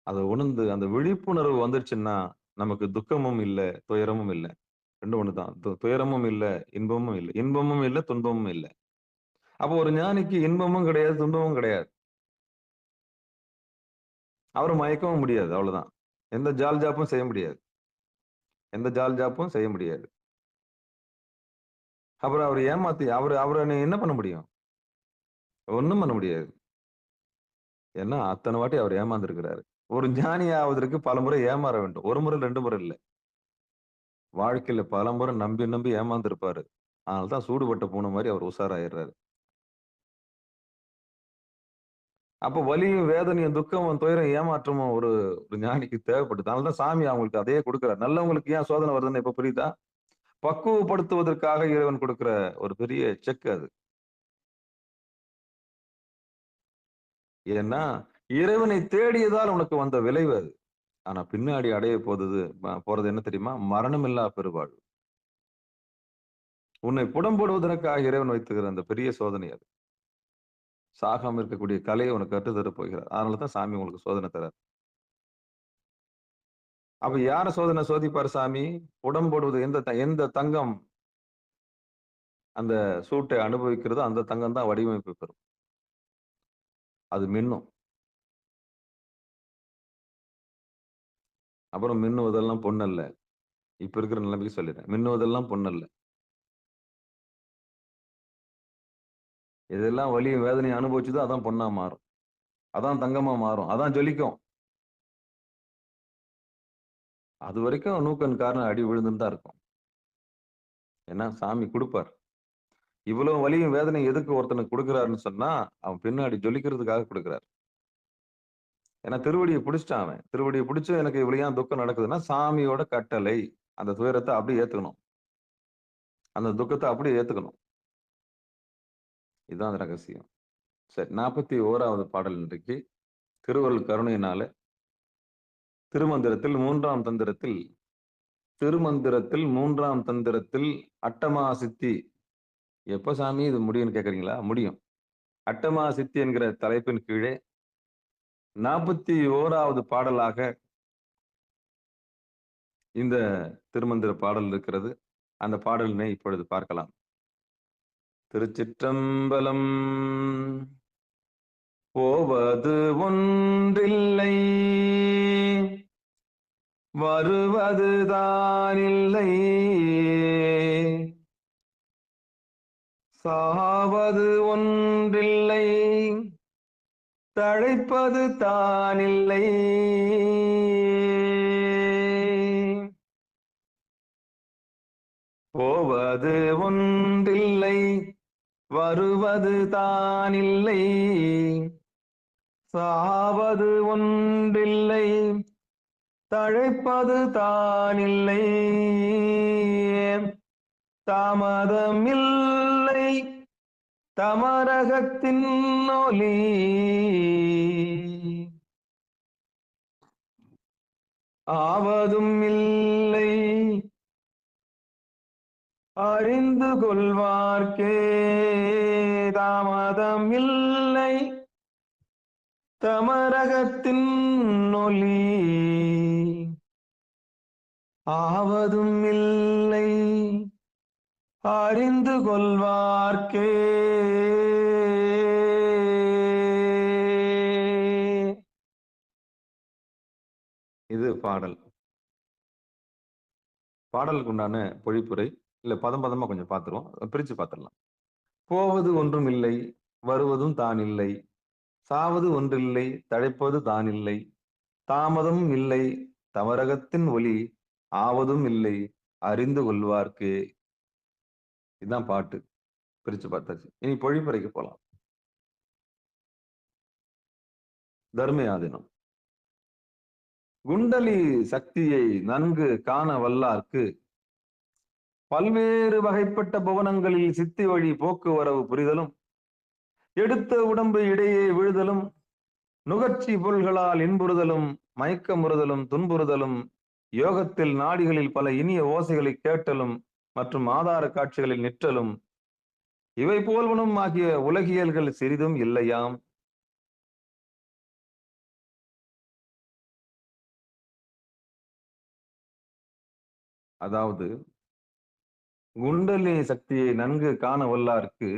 [SPEAKER 1] அதை உணர்ந்து அந்த விழிப்புணர்வு வந்துருச்சுன்னா நமக்கு துக்கமும் இல்லை, துயரமும் இல்லை. ரெண்டும் ஒண்ணுதான். துயரமும் இல்லை, இன்பமும் இல்லை. இன்பமும் இல்லை, துன்பமும் இல்லை. அப்போ ஒரு ஞானிக்கு இன்பமும் கிடையாது, துன்பமும் கிடையாது. அவரை மயக்கவும் முடியாது. அவ்வளவுதான். எந்த ஜால் ஜாப்பும் செய்ய முடியாது. அப்புறம் அவர் ஏமாத்தி அவரை என்ன பண்ண முடியும்? ஒண்ணும் பண்ண முடியாது. ஏன்னா அத்தனை வாட்டி அவர் ஏமாந்துருக்கிறாரு. ஒரு ஞானி ஆவதற்கு பல முறை ஏமாற வேண்டும். ஒரு முறை 2 முறை இல்லை. வாழ்க்கையில பல முறை நம்பி ஏமாந்துருப்பாரு. அதனால்தான் சூடுபட்ட பூனை மாதிரி அவர் உஷாராயிடுறாரு. அப்ப வலியும், வேதனையும், துக்கமும், துயரம், ஏமாற்றமும் ஒரு ஞானிக்கு தேவைப்படுது. அதனாலதான் சாமி அவங்களுக்கு அதையே கொடுக்கிறார். நல்லவங்களுக்கு ஏன் சோதனை வருதுன்னு இப்ப புரியுதா? பக்குவப்படுத்துவதற்காக இறைவன் கொடுக்கிற ஒரு பெரிய செக் அது. ஏன்னா இறைவனை தேடியதால் உனக்கு வந்த விளைவு அது. ஆனா பின்னாடி அடைய போறது என்ன தெரியுமா? மரணமில்லா பெருவாழ்வு. உன்னை புடம்போடுவதற்காக இறைவன் வைத்துக்கிற அந்த பெரிய சோதனை அது. சாகாம இருக்கக்கூடிய கலையை உனக்கு கற்றுத்தர போகிறார். அதனாலதான் சாமி உங்களுக்கு சோதனை தரார். அப்ப யார சோதிப்பார் சாமி? புடம்போடுவது எந்த தங்கம் அந்த சூட்டை அனுபவிக்கிறதோ அந்த தங்கம் தான் வடிவமைப்பு பெறும். அது மின்னும். அப்புறம் மின்னுவதெல்லாம் பொன்னல்ல. இப்ப இருக்கிற நிலைமைக்கு சொல்லிடுறேன். மின்னுவதெல்லாம் பொன்னல்ல. இதெல்லாம் வலியும் வேதனையும் அனுபவிச்சுதான் அதான் பொண்ணா மாறும். அதான் தங்கமா மாறும். அதான் ஜொலிக்கும். அது வரைக்கும் நூக்கன் காரணம் அடி விழுந்துன்னு தான் இருக்கும். ஏன்னா சாமி கொடுப்பார். இவ்வளவு வலியும் வேதனையும் எதுக்கு ஒருத்தனுக்கு கொடுக்கிறாருன்னு சொன்னா அவன் பின்னாடி ஜொலிக்கிறதுக்காக கொடுக்கிறார். ஏன்னா திருவடியை பிடிச்சிட்டான் அவன். திருவடியை பிடிச்சு எனக்கு இவ்வளவு துக்கம் நடக்குதுன்னா சாமியோட கட்டளை. அந்த துயரத்தை அப்படியே ஏத்துக்கணும். அந்த துக்கத்தை அப்படியே ஏத்துக்கணும். இதுதான் அந்த ரகசியம். சரி, 41வது பாடல் இன்றைக்கு திருவருள் கருணையினால திருமந்திரத்தில் 3ஆம் தந்திரத்தில் அட்டமா சித்தி. எப்ப சாமி இது முடியும்னு கேக்குறீங்களா? முடியும். அட்டமா சித்தி என்கிற தலைப்பின் கீழே 41வது பாடலாக இந்த திருமந்திர பாடல் இருக்கிறது. அந்த பாடலினை இப்பொழுது பார்க்கலாம். திருச்சிற்றம்பலம். போவது ஒன்றில்லை, வருவதுதானில்லை, சாவது ஒன்றில்லை, தழைப்பது தானில்லை. போவது ஒன்றில்லை, வருவது தானில்லை, சாவது ஒன்றில்லை, தழைப்பது தானில்லை. தாமதமில்லை தமரகத்தின் ஒலி, ஆவதும் இல்லை அறிந்து கொள்வார்க்கே தாமதம் இல்லை தமரகத்தின் ஒளி ஆவதும் இல்லை அறிந்து கொள்வார்க்கே. இது பாடல். பாடலுக்கு உண்டான பொழிப்புரை இல்ல பதம் பதமா கொஞ்சம் பார்த்துருவோம், பிரிச்சு பார்த்துடலாம். போவது ஒன்றும் இல்லை, வருவதும் தான் இல்லை, சாவது ஒன்றில்லை, தழைப்பது தான் இல்லை, தாமதம் இல்லை, தமரகத்தின் ஒளி ஆவதும் இல்லை, அறிந்து கொள்வார்க்கு. இதுதான் பாட்டு, பிரிச்சு பார்த்தாச்சு. இனி பொழிப்புரைக்கு போலாம். தர்மயாதினம். குண்டலி சக்தியை நன்கு காண வல்லார்க்கு பல்வேறு வகைப்பட்ட புவனங்களில் சித்தி வழி போக்குவரவு புரிதலும், எடுத்த உடம்பு இடையே விழுதலும், நுகர்ச்சி பொருள்களால் இன்புறுதலும், மயக்கமுறுதலும், துன்புறுதலும், யோகத்தில் நாடிகளில் பல இனிய ஓசைகளை கேட்டலும் மற்றும் ஆதார காட்சிகளில் நிற்றலும், இவை போல்வனும் ஆகிய உலகியல்கள் சிறிதும் இல்லையாம். அதாவது குண்டலி சக்தியை நன்கு காண வல்லார்க்கு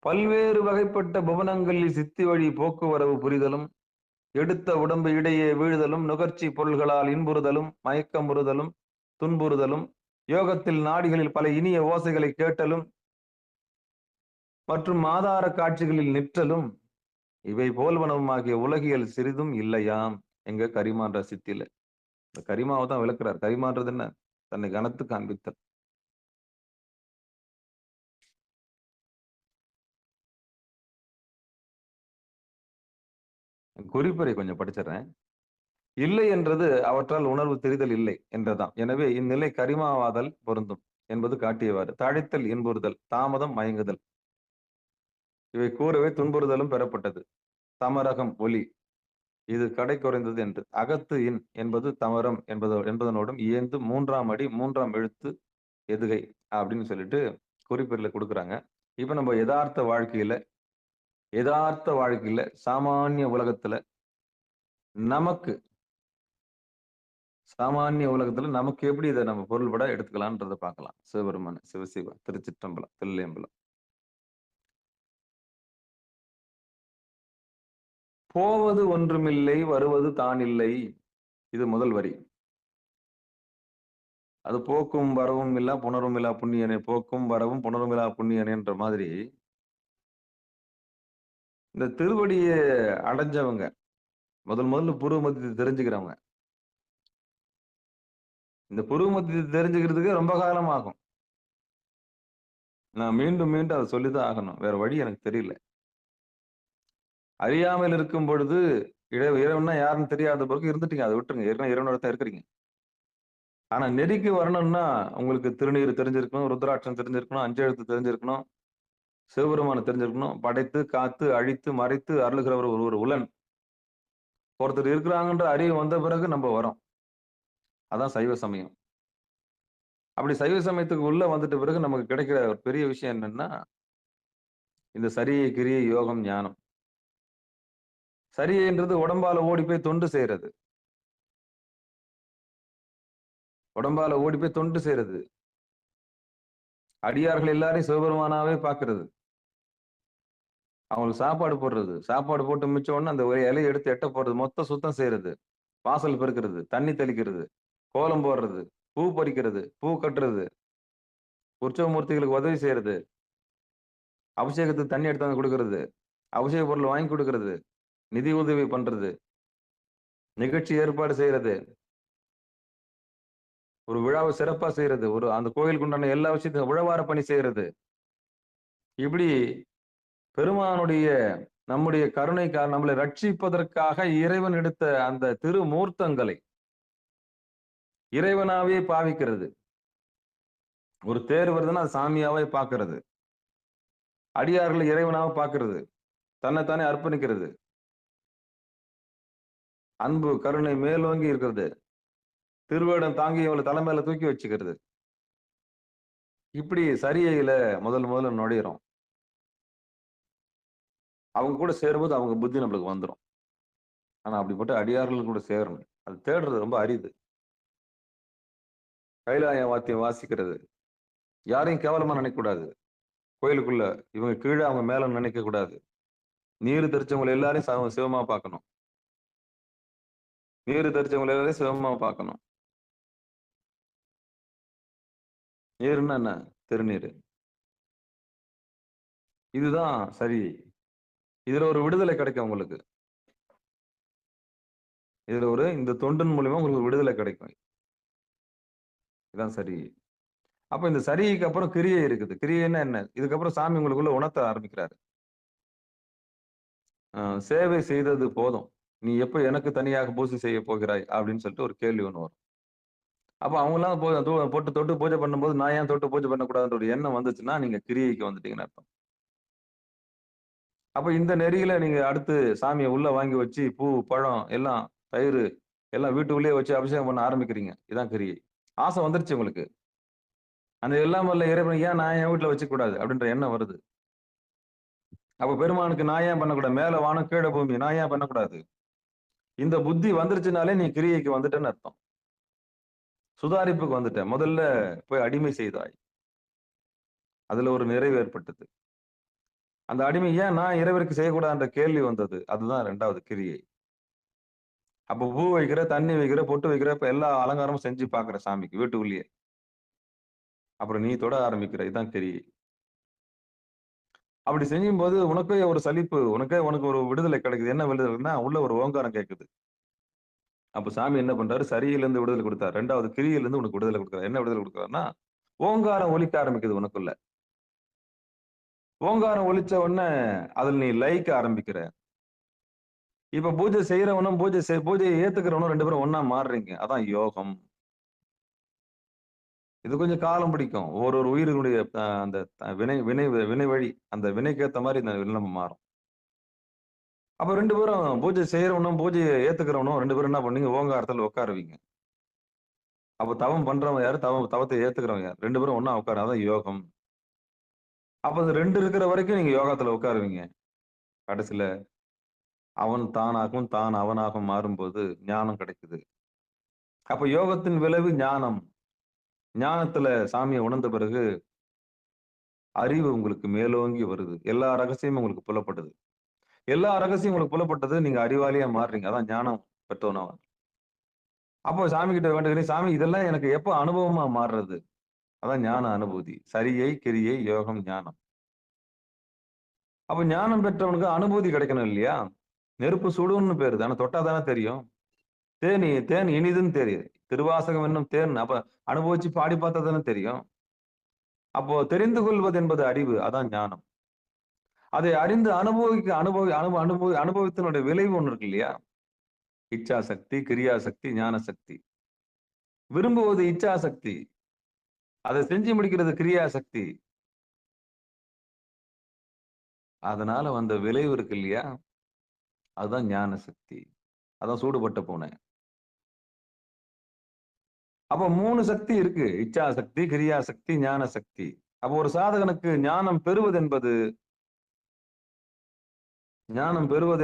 [SPEAKER 1] பல்வேறு வகைப்பட்ட புவனங்களில் சித்தி வழி போக்குவரவு புரிதலும், எடுத்த உடம்பு இடையே வீழ்தலும், நுகர்ச்சி பொருள்களால் இன்புறுதலும், மயக்கமுறுதலும், துன்புறுதலும், யோகத்தில் நாடிகளில் பல இனிய ஓசைகளை கேட்டலும் மற்றும் ஆதார காட்சிகளில் நிற்றலும், இவை போல்வனவும் ஆகிய உலகியல் சிறிதும் இல்லையாம். எங்க கரிமான்ற சித்தியில இந்த கரிமாவை தான் விளக்குறார். கரிமான்றது என்ன? தன்னை கனத்து காண்பித்தல். குறிப்பறை கொஞ்சம் படிச்சிடறேன். இல்லை என்றது அவற்றால் உணர்வு தெரிதல் இல்லை என்றதான். எனவே இந்நிலை கரிமாவாதல் பொருந்தும் என்பது காட்டியவாறு. தழைத்தல் இன்புறுதல், தாமதம் மயங்குதல், இவை கூறவே துன்புறுதலும் பெறப்பட்டது. தமரகம் ஒலி, இது கடை குறைந்தது என்று. அகத்து இன் என்பது தமரம் என்பதனோடும் இயந்து 3ஆம் அடி 3ஆம் எழுத்து எதுகை அப்படின்னு சொல்லிட்டு குறிப்பேர்ல கொடுக்குறாங்க. இப்ப நம்ம யதார்த்த வாழ்க்கையில சாமானிய உலகத்துல நமக்கு எப்படி இதை நம்ம பொருள்பட எடுத்துக்கலாம்ன்றதை பார்க்கலாம். சிவபெருமான சிவசிவா திருச்சிற்றம்பலம் தில்லையம்பலம். போவது ஒன்றுமில்லை, வருவது தான் இல்லை, இது முதல் வரி. அது போக்கும் வரவும் இல்லா புணரும் இல்லா புண்ணியனே, போக்கும் வரவும் புணரும் இல்லா புண்ணியனேன்ற மாதிரி இந்த திருவடியை அடைஞ்சவங்க, முதல்ல புருவ மத்தியத்தை தெரிஞ்சுக்கிறவங்க, இந்த புருவ மத்தியத்தை தெரிஞ்சுக்கிறதுக்கு ரொம்ப காலம் ஆகும். நான் மீண்டும் மீண்டும் அதை சொல்லிதான் ஆகணும், வேற வழி எனக்கு தெரியல. அறியாமல் இருக்கும் பொழுது இறைவன்னா யாருன்னு தெரியாத பிறகு இருந்துட்டீங்க, அதை விட்டுருங்க. ஏற்கனவே இறைவனோட இருக்கிறீங்க. ஆனா நெறிக்கு வரணும்னா உங்களுக்கு திருநீர் தெரிஞ்சிருக்கணும், ருத்ராட்சம் தெரிஞ்சிருக்கணும், அஞ்செழுத்து தெரிஞ்சிருக்கணும், சிவபெருமான தெரிஞ்சிருக்கணும். படைத்து காத்து அழித்து மறைத்து அருளுகிறவர் ஒரு உலன் ஒருத்தர் இருக்கிறாங்கன்ற அறிவு வந்த பிறகு நம்ம வரோம். அதான் சைவ சமயம். அப்படி சைவ சமயத்துக்கு உள்ள வந்துட்ட பிறகு நமக்கு கிடைக்கிற ஒரு பெரிய விஷயம் என்னன்னா, இந்த சரியை கிரியை யோகம் ஞானம். சரியைன்றது உடம்பால ஓடி போய் தொண்டு செய்யறது, உடம்பால ஓடி போய் தொண்டு செய்யறது, அடியார்கள் எல்லாரையும் சிவபெருமானாவே பாக்குறது, அவங்களுக்கு சாப்பாடு போடுறது, சாப்பாடு போட்டு மிச்ச உடனே அந்த ஒரு இலையை எடுத்து எட்ட போடுறது, மொத்த சுத்தம் செய்யறது, வாசல் பெருக்கிறது, தண்ணி தெளிக்கிறது, கோலம் போடுறது, பூ பறிக்கிறது, பூ கட்டுறது, உற்சவமூர்த்திகளுக்கு உதவி செய்யறது, அபிஷேகத்துக்கு தண்ணி எடுத்து வந்து கொடுக்கறது, அபிஷேக பொருள் வாங்கி கொடுக்கறது, நிதி உதவி பண்றது, நிகழ்ச்சி ஏற்பாடு செய்யறது, ஒரு விழாவை சிறப்பா செய்யறது, ஒரு அந்த கோயிலுக்கு உண்டான எல்லா விஷயத்தையும் உழவார பணி செய்யறது, இப்படி பெருமானுடைய நம்முடைய கருணைக்காக நம்மளை ரட்சிப்பதற்காக இறைவன் எடுத்த அந்த திருமூர்த்தங்களை இறைவனாவே பாவிக்கிறது. ஒரு தேர் வருதுன்னா அது சாமியாவே பார்க்கிறது, அடியார்களை இறைவனாக பார்க்கிறது, தன்னைத்தானே அர்ப்பணிக்கிறது. அன்பு கருணை மேலோங்கி இருக்கிறது, திருவேடம் தாங்கி இவங்களை தலைமையில தூக்கி வச்சுக்கிறது. இப்படி சரியையில முதல்ல நுழையிறோம். அவங்க கூட சேரும்போது அவங்க புத்தி நம்மளுக்கு வந்துடும். ஆனா அப்படிப்பட்ட அடியார்கள் கூட சேரணும். அது தேடுறது ரொம்ப அரிது. கைலாய வாத்தியம் வாசிக்கிறது, யாரையும் கேவலமா நினைக்க கூடாது. கோயிலுக்குள்ள இவங்க கீழே அவங்க மேல நினைக்க கூடாது. நீர் தெரிச்சவங்களை எல்லாரையும் சிவமா பார்க்கணும். நீர் தெரிச்சவங்களை எல்லாரையும் சிவமா பார்க்கணும். நீர்னா என்ன? திருநீர். இதுதான் சரி. இதுல ஒரு விடுதலை கிடைக்கும் உங்களுக்கு. இதுல இந்த தொண்டின் மூலியமா உங்களுக்கு ஒரு விடுதலை கிடைக்கும். இதுதான் சரி. அப்ப இந்த சரிக்கு அப்புறம் கிரியை இருக்குது. கிரியைன்னா என்ன? இதுக்கப்புறம் சாமி உங்களுக்குள்ள உணர்த்த ஆரம்பிக்கிறாரு. சேவை செய்தது போதும், நீ எப்ப எனக்கு தனியாக பூஜை செய்ய போகிறாய் அப்படின்னு சொல்லிட்டு ஒரு கேள்வி ஒண்ணு வரும். அப்ப அவங்க எல்லாம் போட்டு தொட்டு பூஜை பண்ணும்போது நான் ஏன் தொட்டு பூஜை பண்ணக்கூடாதுன்ற ஒரு எண்ணம் வந்துச்சுன்னா நீங்க கிரியைக்கு வந்துட்டீங்கன்னு அர்த்தம். அப்ப இந்த நெறியில நீங்க அடுத்து சாமியை உள்ள வாங்கி வச்சு பூ, பழம் எல்லாம், தயிர் எல்லாம் வீட்டுக்குள்ளேயே வச்சு அபிஷேகம் பண்ண ஆரம்பிக்கிறீங்க. இதான் கிரியை. ஆசை வந்துருச்சு உங்களுக்கு. அந்த எல்லாம் வல்ல இறைவன் ஏன் நான் என் வீட்டுல வச்சுக்க கூடாது அப்படின்ற எண்ணம் வருது. அப்ப பெருமானுக்கு நான் ஏன் பண்ணக்கூடாது? மேல வானம் கீழே பூமி, நான் ஏன் பண்ணக்கூடாது? இந்த புத்தி வந்துருச்சுனாலே நீ கிரியைக்கு வந்துட்டேன்னு அர்த்தம். சுதாரிப்புக்கு வந்துட்டேன். முதல்ல போய் அடிமை செய்தாய். அதுல ஒரு நிறைவு ஏற்பட்டது. அந்த அடிமை ஏன் நான் இறைவருக்கு செய்யக்கூடாதுன்ற கேள்வி வந்தது. அதுதான் 2வது கிரியை. அப்ப பூ வைக்கிற, தண்ணி வைக்கிற, பொட்டு வைக்கிற, இப்ப எல்லா அலங்காரமும் செஞ்சு பாக்குற சாமிக்கு வீட்டுக்குள்ளேயே. அப்புறம் நீ தொட ஆரம்பிக்கிற. இதுதான் கிரியை. அப்படி செய்யும் போது உனக்கே ஒரு சலிப்பு, உனக்கு ஒரு விடுதலை கிடைக்குது. என்ன விடுதலைன்னா உள்ள ஒரு ஓங்காரம் கேட்குது. அப்ப சாமி என்ன பண்றாரு? சரியிலிருந்து விடுதலை கொடுத்தாரு. 2வது கிரியிலிருந்து உனக்கு விடுதலை கொடுக்குறாரு. என்ன விடுதலை கொடுக்குறாருன்னா ஓங்காரம் ஒலிக்க ஆரம்பிக்குது உனக்குள்ள. ஓங்காரம் ஒலிச்ச உடனே அதுல நீ லயிக்க ஆரம்பிக்கிற. இப்ப பூஜை செய்யறவனும் பூஜையை ஏத்துக்கிறவனும் 2 பேரும் ஒண்ணா மாறுறீங்க. அதான் யோகம். இது கொஞ்சம் காலம் பிடிக்கும். ஒரு உயிரினுடைய அந்த வினை வினை வினை வழி, அந்த வினைக்கு ஏத்த மாதிரி இந்த நிலைமை மாறும். அப்ப 2 பேரும் பூஜை செய்யறவனும் பூஜையை ஏத்துக்கிறவனும் 2 பேரும் என்ன பண்ணீங்க? ஓங்காரத்துல உட்காருவீங்க. அப்ப தவம் பண்றவன் யாரு? தவத்தை ஏத்துக்கிறவன் யாரு? 2 பேரும் ஒண்ணா உட்காரு. அதான் யோகம். அப்ப அது 2 இருக்கிற வரைக்கும் நீங்க யோகத்துல உட்காருவீங்க. கடைசியில அவன் தானாகவும் தான் அவனாகவும் மாறும்போது ஞானம் கிடைக்குது. அப்ப யோகத்தின் விளைவு ஞானம். ஞானத்துல சாமியை உணர்ந்த பிறகு அறிவு உங்களுக்கு மேலோங்கி வருது. எல்லா ரகசியமும் உங்களுக்கு புலப்படுது. எல்லா ரகசியம் உங்களுக்கு புலப்பட்டது, நீங்க அறிவாளியா மாறுறீங்க. அதான் ஞானம் பெற்றவனா. அப்போ சாமி கிட்ட வேண்டுகிறேன், சாமி இதெல்லாம் எனக்கு எப்ப அனுபவமா மாறுறது? அதான் ஞான அனுபூதி. சரியை, கிரியை, யோகம், ஞானம். அப்ப ஞானம் பெற்றவனுக்கு அனுபூதி கிடைக்கணும் இல்லையா? நெருப்பு சுடுன்னு பேரு. ஆனா தொட்டாதானே தெரியும். தேன் இனிதுன்னு தெரியுது. திருவாசகம் என்னும் தேன். அப்ப அனுபவிச்சு பாடி பார்த்தா தானே தெரியும். அப்போ தெரிந்து கொள்வது என்பது அறிவு. அதான் ஞானம். அதை அறிந்து அனுபவித்தனுடைய விளைவு ஒண்ணு இருக்கு இல்லையா? இச்சா சக்தி, கிரியா சக்தி, ஞான சக்தி. விரும்புவது இச்சா சக்தி, அதை செஞ்சு முடிக்கிறது கிரியா சக்தி. அதனால வந்த விளைவு இருக்கு இல்லையா? அதுதான் ஞான சக்தி. அதான் சூடுபட்ட பூனை. அப்ப 3 சக்தி இருக்கு. இச்சா சக்தி, கிரியா சக்தி, ஞான சக்தி. அப்ப ஒரு சாதகனுக்கு ஞானம் பெறுவது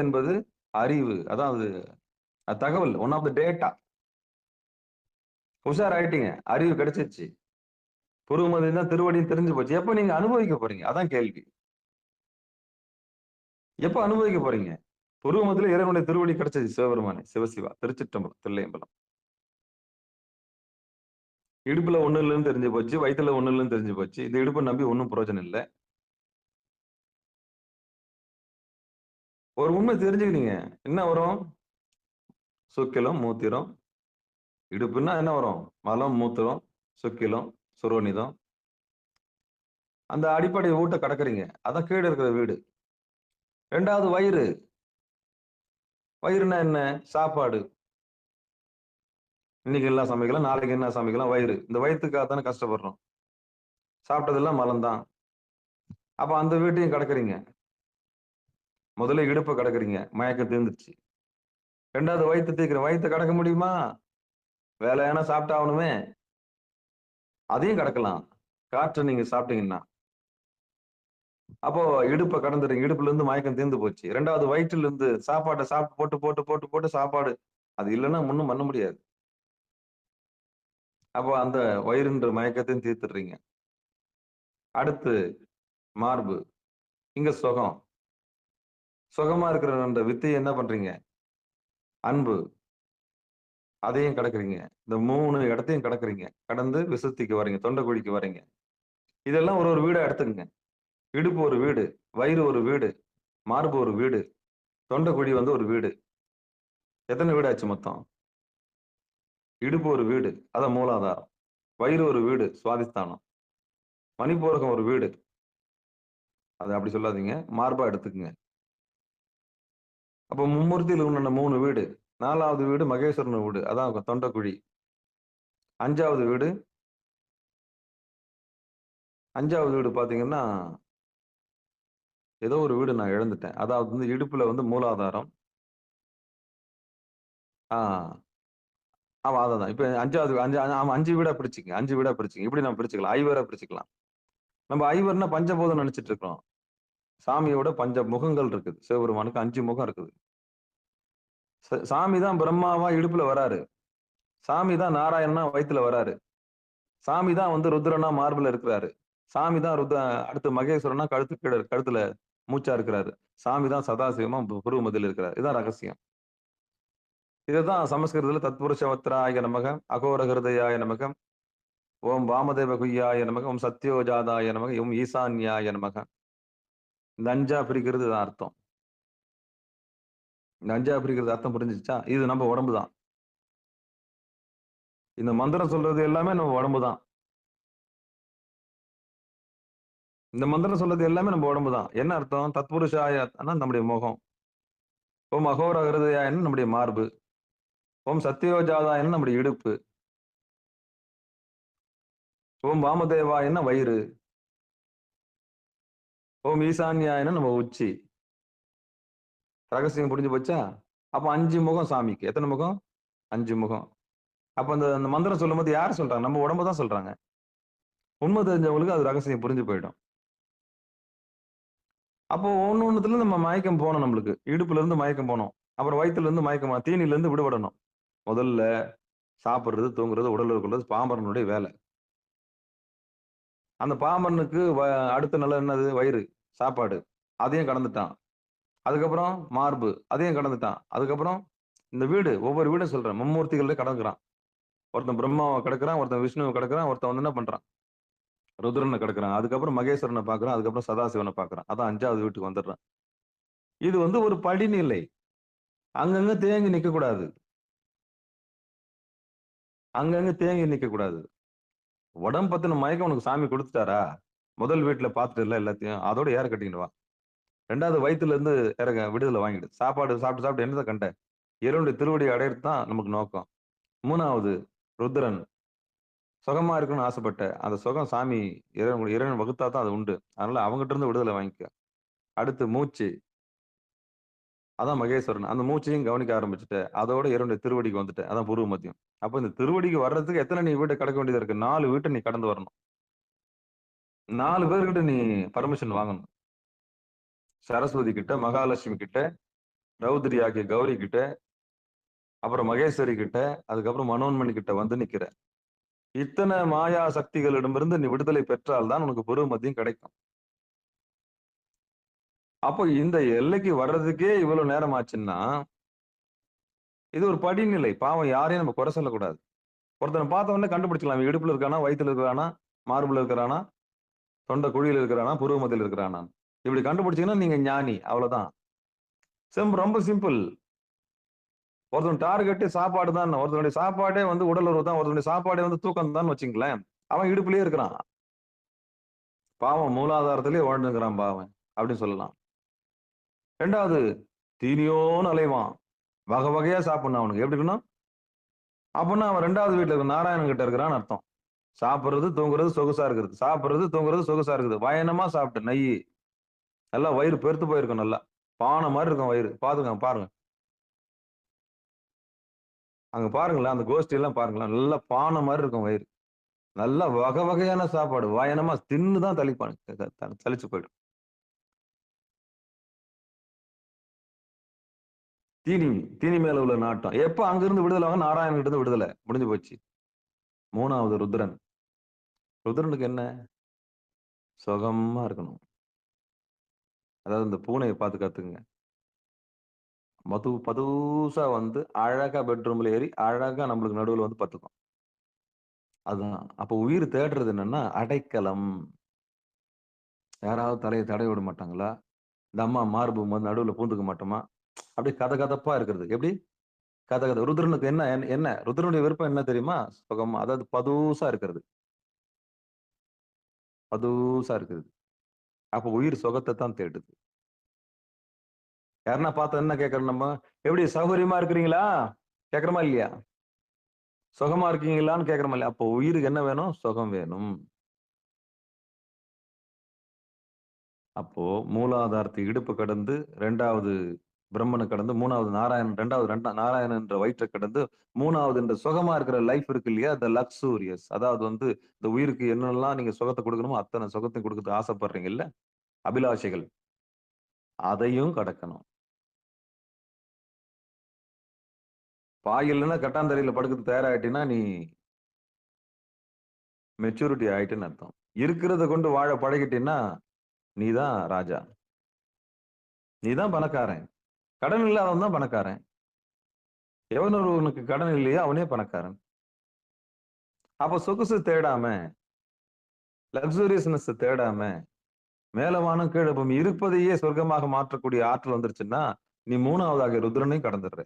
[SPEAKER 1] என்பது அறிவு. அதாவது தகவல், ஒன் ஆஃப் த டேட்டா. உஷார் ஆயிட்டீங்க, அறிவு கிடைச்சிருச்சு. புருவமதி தான் திருவடியும் தெரிஞ்சு போச்சு. எப்ப நீங்க அனுபவிக்க போறீங்க? அதான் கேள்வி. எப்ப அனுபவிக்க போறீங்க? புருவமத்தில இறைவனுடைய திருவடி கிடைச்சது. சிவபெருமானே, சிவசிவா, திருச்சிற்றம்பலம், தில்லையம்பலம். இடுப்புல ஒண்ணு இல்லைன்னு தெரிஞ்சு போச்சு, வயிற்றுல ஒண்ணு இல்லைன்னு தெரிஞ்சு போச்சு. இந்த இடுப்பை நம்பி ஒன்னும் பிரயோஜனம் இல்லை. ஒரு உண்மை தெரிஞ்சுக்கிட்டீங்க. என்ன வரும்? சுக்கிலம், மூத்திரம். இடுப்புன்னா என்ன வரும்? மலம், மூத்திரம், சுக்கிலம், சுரோனிதம். அந்த அடிப்படை ஊட்ட கடக்குறீங்க. அதான் கீழே இருக்கிற வீடு. 2வது வயிறு. வயிறுனா என்ன? சாப்பாடு. இன்னைக்கு எல்லாம் சமைக்கலாம், நாளைக்கு என்ன சமைக்கலாம்? வயிறு. இந்த வயிற்றுக்காக தானே கஷ்டப்படுறோம். சாப்பிட்டதெல்லாம் மலம் தான். அப்ப அந்த வீட்டையும் கடக்குறீங்க. முதல்ல இடுப்பை கடக்குறீங்க, மயக்கம் தீர்ந்துருச்சு. ரெண்டாவது வயிற்று தீக்கிற வயிற்று கடக்க முடியுமா? வேலையான சாப்பிட்டாகணுமே, அதையும் கடக்கலாம். காற்று நீங்க சாப்பிட்டீங்கன்னா. அப்போ இடுப்பை கடந்துறீங்க. இடுப்புல இருந்து மயக்கம் தீர்ந்து போச்சு. ரெண்டாவது வயிற்றுல இருந்து சாப்பாட்டை சாப்பிட்டு போட்டு போட்டு போட்டு போட்டு சாப்பாடு அது இல்லைன்னா ஒண்ணும் பண்ண முடியாது. அப்போ அந்த வயிறுன்ற மயக்கத்தையும் தீர்த்துடுறீங்க. அடுத்து மார்பு. இங்க சுகம். சுகமா இருக்கிற அந்த வித்தையை என்ன பண்றீங்க? அன்பு. அதையும் கடக்குறீங்க. இந்த 3 இடத்தையும் கடக்குறீங்க. கடந்து விசுத்திக்கு வரீங்க. தொண்டை குழிக்கு வரீங்க. இதெல்லாம் ஒரு ஒரு வீடா எடுத்துக்கங்க. இடுப்பு ஒரு வீடு, வயிறு ஒரு வீடு, மார்பு ஒரு வீடு, தொண்டை குழி வந்து ஒரு வீடு. எத்தனை வீடு ஆச்சு மொத்தம்? இடுப்பு ஒரு வீடு, அதான் மூலாதாரம். வயிறு ஒரு வீடு, சுவாதிஸ்தானம். மணிப்பூரகம் ஒரு வீடு. அது அப்படி சொல்லாதீங்க. மார்பா எடுத்துக்கங்க. அப்போ மும்மூர்த்தியில் உள்ள 3 வீடு. 4வது வீடு மகேஸ்வரன் வீடு, அதான் தொண்டைக்குழி. 5வது வீடு 5வது வீடு பாத்தீங்கன்னா ஏதோ ஒரு வீடு நான் இழந்துட்டேன். அதாவது வந்து இடுப்புல வந்து மூலாதாரம். ஆஹ் ஆமா அதான். இப்ப 5 வீடா பிரிச்சுங்க. 5 வீடா பிரிச்சுங்க. இப்படி நம்ம பிரிச்சுக்கலாம். ஐவரா பிரிச்சுக்கலாம். நம்ம ஐவர்னா பஞ்சபூதம் நினைச்சிட்டு இருக்கோம். சாமியோட பஞ்ச முகங்கள் இருக்குது. சிவபெருமானுக்கு 5 முகம் இருக்குது. சாமி தான் பிரம்மாவா இடுப்புல வராரு. சாமி தான் நாராயணனா வயித்துல வராரு. சாமி தான் வந்து ருத்ரனா மார்புல இருக்கிறாரு. சாமி தான் அடுத்து மகேஸ்வரனா கழுத்துல மூச்சா இருக்கிறாரு. சாமி தான் சதாசிவமா புருவமதியில் இருக்கிறார். இதுதான் ரகசியம். இதுதான் சமஸ்கிருதத்துல தத்புருஷவத்ராய நமக, அகோர ஹிருதயாய நமக, ஓம் வாமதேவ குய்யாய நமக, ஓம் சத்யோஜாதாய நமக, ஓம் ஈசான்யாய நமக. இந்த 5ஆ பிரிக்கிறது தான் அர்த்தம். இந்த 5ஆ பிரிக்கிறது அர்த்தம் புரிஞ்சிச்சா? இது நம்ம உடம்பு தான். இந்த மந்திரம் சொல்றது எல்லாமே நம்ம உடம்பு தான். இந்த மந்திரம் சொல்றது எல்லாமே நம்ம உடம்பு தான். என்ன அர்த்தம்? தத்புருஷாயன்னா நம்முடைய முகம். ஓம் அகோர ஹிருதயாயன்னு நம்முடைய மார்பு. ஓம் சத்யோஜாதாயன்னு நம்முடைய இடுப்பு. ஓம் வாமதேவாயன்னா வயிறு. ஓம் ஈசான்யாயன்னு நம்ம உச்சி. ரகசியம் புரிஞ்சு போச்சா? அப்ப 5 முகம் சாமிக்கு. எத்தனை முகம்? 5 முகம். அப்ப அந்த மந்திரம் சொல்லும் போது யார் சொல்றாங்க? நம்ம உடம்பு தான் சொல்றாங்க. உண்மை தெரிஞ்சவங்களுக்கு அது ரகசியம் புரிஞ்சு போயிடும். அப்போ ஒண்ணுத்துல நம்ம மயக்கம் போனோம். நம்மளுக்கு இடுப்புல இருந்து மயக்கம் போனோம். அப்புறம் வயிற்றுல இருந்து மயக்கமா தீனில இருந்து விடுபடணும். முதல்ல சாப்பிடுறது, தூங்குறது, உடல் இருக்கிறது பாம்பரனுடைய வேலை. அந்த பாம்பரனுக்கு அடுத்த நிலை என்னது? வயிறு, சாப்பாடு. அதையும் கடந்துட்டான். அதுக்கப்புறம் மார்பு, அதையும் கடந்துட்டான். அதுக்கப்புறம் இந்த வீடு, ஒவ்வொரு வீடும் சொல்றேன், மும்மூர்த்திகளே கடக்குறான். ஒருத்தன் பிரம்மாவை கிடக்குறான், ஒருத்தன் விஷ்ணுவை கிடக்குறான், ஒருத்தன் வந்து என்ன பண்றான்? ருத்ரனை கிடக்குறான். அதுக்கப்புறம் மகேஸ்வரனை பாக்குறான். அதுக்கப்புறம் சதாசிவனை பாக்குறான். அதான் 5வது வீட்டுக்கு வந்துடுறான். இது வந்து ஒரு படிநிலை. அங்கங்க தேங்கி நிக்க கூடாது. அங்கங்க தேங்கி நிக்க கூடாது. உடம்பு பத்தின மயக்கம் உனக்கு சாமி கொடுத்துட்டாரா? முதல் வீட்டுல பாத்துட்டு இல்ல எல்லாத்தையும் அதோட ஏற கட்டிக்கிட்டு வா. 2வது வயிற்றுல இருந்து இறங்க விடுதலை வாங்கிடு. சாப்பாடு சாப்பிட்டு சாப்பிட்டு என்னதான் கண்ட? இறைவனுடைய திருவடி அடையிறது தான் நமக்கு நோக்கம். 3வது ருத்ரன். சுகமா இருக்கணும்னு ஆசைப்பட்ட அந்த சுகம் சாமி இறைவன் வகுத்தா தான் அது உண்டு. அதனால அவங்ககிட்ட இருந்து விடுதலை வாங்கிக்க. அடுத்து மூச்சு. அதான் மகேஸ்வரன். அந்த மூச்சையும் கவனிக்க ஆரம்பிச்சுட்ட. அதோட இறைவனுடைய திருவடிக்கு வந்துட்ட. அதான் பூர்வ மத்தியம். அப்ப இந்த திருவடிக்கு வர்றதுக்கு எத்தனை நீ வீட்டை கடக்க வேண்டியதா இருக்கு? 4 வீட்டை நீ கடந்து வரணும். 4 பேர்கிட்ட நீ பர்மிஷன் வாங்கணும். சரஸ்வதி கிட்ட, மகாலட்சுமி கிட்ட, ரௌத்ரி ஆகிய கௌரி கிட்ட, அப்புறம் மகேஸ்வரி கிட்ட, அதுக்கப்புறம் மனோன்மணி கிட்ட வந்து நிக்கிற. இத்தனை மாயா சக்திகளிடமிருந்து நீ விடுதலை பெற்றால் தான் உனக்கு பூர்வ மத்தியம் கிடைக்கும். அப்போ இந்த எல்லைக்கு வர்றதுக்கே இவ்வளவு நேரம் ஆச்சுன்னா இது ஒரு படிநிலை. பாவம் யாரையும் நம்ம குறை சொல்லக்கூடாது. ஒருத்தனை பார்த்த உடனே கண்டுபிடிச்சலாம். இடுப்புல இருக்கானா, வயிற்றுல இருக்கிறானா, மார்புல இருக்கிறானா, தொண்டை குழியில இருக்கிறானா, புருவ மத்தியில இருக்கிறானா. இப்படி கண்டுபிடிச்சீங்கன்னா நீங்க ஞானி. அவ்வளவுதான். ரொம்ப சிம்பிள். ஒருத்தன் டார்கெட் சாப்பாடு தான். ஒருத்தனுடைய சாப்பாடே வந்து உடல் உறவு தான். ஒருத்தனுடைய சாப்பாடே வந்து தூக்கம் தான் வச்சுங்களேன். அவன் இடுப்புலயே இருக்கிறான். பாவம் மூலாதாரத்திலேயே வாழ்ந்துக்கிறான் பாவன் அப்படின்னு சொல்லலாம். 2வது தீனியோன்னு அலைவான். வகை வகையா சாப்பிடணும். அவனுக்கு எப்படி இருக்கணும்? அப்படின்னா அவன் 2வது வீட்டுல இருக்க நாராயணன் கிட்ட இருக்கிறான்னு அர்த்தம். சாப்பிடுறது தூங்குறது சொகுசா இருக்கிறது. சாப்பிடுறது தூங்குறது சொகுசா இருக்குது. வயனமா சாப்பிட்டு நெய் நல்லா வயிறு பெருத்து போயிருக்கும். நல்லா பானை மாதிரி இருக்கும் வயிறு. பாத்துங்க பாருங்க. அங்க பாருங்களேன், அந்த கோஷ்டி எல்லாம் பாருங்களேன், நல்லா பானை மாதிரி இருக்கும் வயிறு. நல்லா வகை வகையான சாப்பாடு வாயனமா தின்னுதான் தலிச்சு போயிடும். தீனி தீனி மேல உள்ள நாட்டம் எப்ப அங்கிருந்து விடுதலை ஆகும்? நாராயணன் கிட்ட இருந்து விடுதலை முடிஞ்சு போச்சு. 3வது ருத்ரன். ருத்ரனுக்கு என்ன? சுகமா இருக்கணும். அதாவது இந்த பூனையை பார்த்து கத்துக்குங்க. பதுசா வந்து அழகா பெட்ரூம்ல ஏறி அழகா நம்மளுக்கு நடுவுல வந்து பத்துக்கும். அதுதான். அப்ப உயிர் தேடுறது என்னன்னா அடைக்கலம். யாராவது தலையை தடவி விட மாட்டாங்களா? இந்த அம்மா மார்பு நடுவுல பூந்துக்க மாட்டோமா? அப்படியே கதகதப்பா இருக்கிறது. எப்படி? கதகத. ருத்ரனுக்கு என்ன? ருத்ரனுடைய விருப்பம் என்ன தெரியுமா? சுகமா, அதாவது பதுசா இருக்கிறது. பதுசா இருக்குது. அப்ப உயிர் சுகத்தை தான் தேடுது. யாருன்னா பார்த்தா என்ன கேட்கறோம் நம்ம? எப்படி சௌகரியமா இருக்கிறீங்களா? கேட்கறோமா இல்லையா? சுகமா இருக்கீங்களான்னு கேட்கறோமா இல்லையா? அப்போ உயிருக்கு என்ன வேணும்? சுகம் வேணும். அப்போ மூலாதாரத்தை இடுப்பு கடந்து 2வது பிரம்மனை கடந்து 3வது நாராயணன், 2வது நாராயணன் என்ற வயிற்றை கடந்து 3வது இந்த சுகமா இருக்கிற லைஃப் இருக்கு இல்லையா? த லக்ஸூரியஸ். அதாவது வந்து இந்த உயிருக்கு என்னெல்லாம் நீங்க சுகத்தை கொடுக்கணுமோ அத்தனை சுகத்தை கொடுக்கறதுக்கு ஆசைப்படுறீங்க இல்ல? அபிலாஷைகள். அதையும் கடக்கணும். பாயில்லைன்னா கட்டாந்தரையில படுக்கிறது தயாராயிட்டீங்கன்னா நீ மெச்சூரிட்டி ஆயிட்டுன்னு அர்த்தம். இருக்கிறத கொண்டு வாழ பழகிட்டீன்னா நீதான் ராஜா. நீதான் பணக்காரன். கடன் இல்லாதவன் தான் பணக்காரன். எவன் ஒருவனுக்கு கடன் இல்லையோ அவனே பணக்காரன். அப்ப சொகுசு தேடாம, லக்ஸூரியஸ்னஸ் தேடாம, மேலவானும் கீழே பூமி இருப்பதையே சொர்க்கமாக மாற்றக்கூடிய ஆற்றல் வந்துருச்சுன்னா நீ 3வதாக ருத்ரனையும் கடந்துடுற.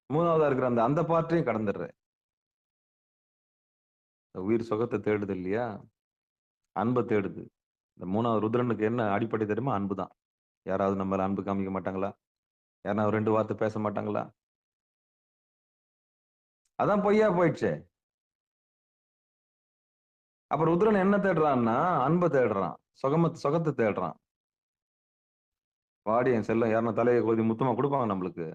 [SPEAKER 1] 3வதா இருக்கிற அந்த பார்ட்டையும் கடந்துடுற. உயிர் சுகத்தை தேடுது இல்லையா? அன்பை தேடுது. இந்த 3வது ருத்ரனுக்கு என்ன அடிப்படை தெரியுமா? அன்பு தான். யாராவது நம்ம மேல அன்பு காமிக்க மாட்டாங்களா? யாராவது 2 வார்த்தை பேச மாட்டாங்களா? அதான் பொய்யா போயிடுச்சே. அப்ப ருத்ரன் என்ன தேடுறான்னா அன்பை தேடுறான், சுகத்தை தேடுறான். வாடி என் செல்லம், யாருன்னா தலையை கோதி முத்தமா கொடுப்பாங்க நம்மளுக்கு?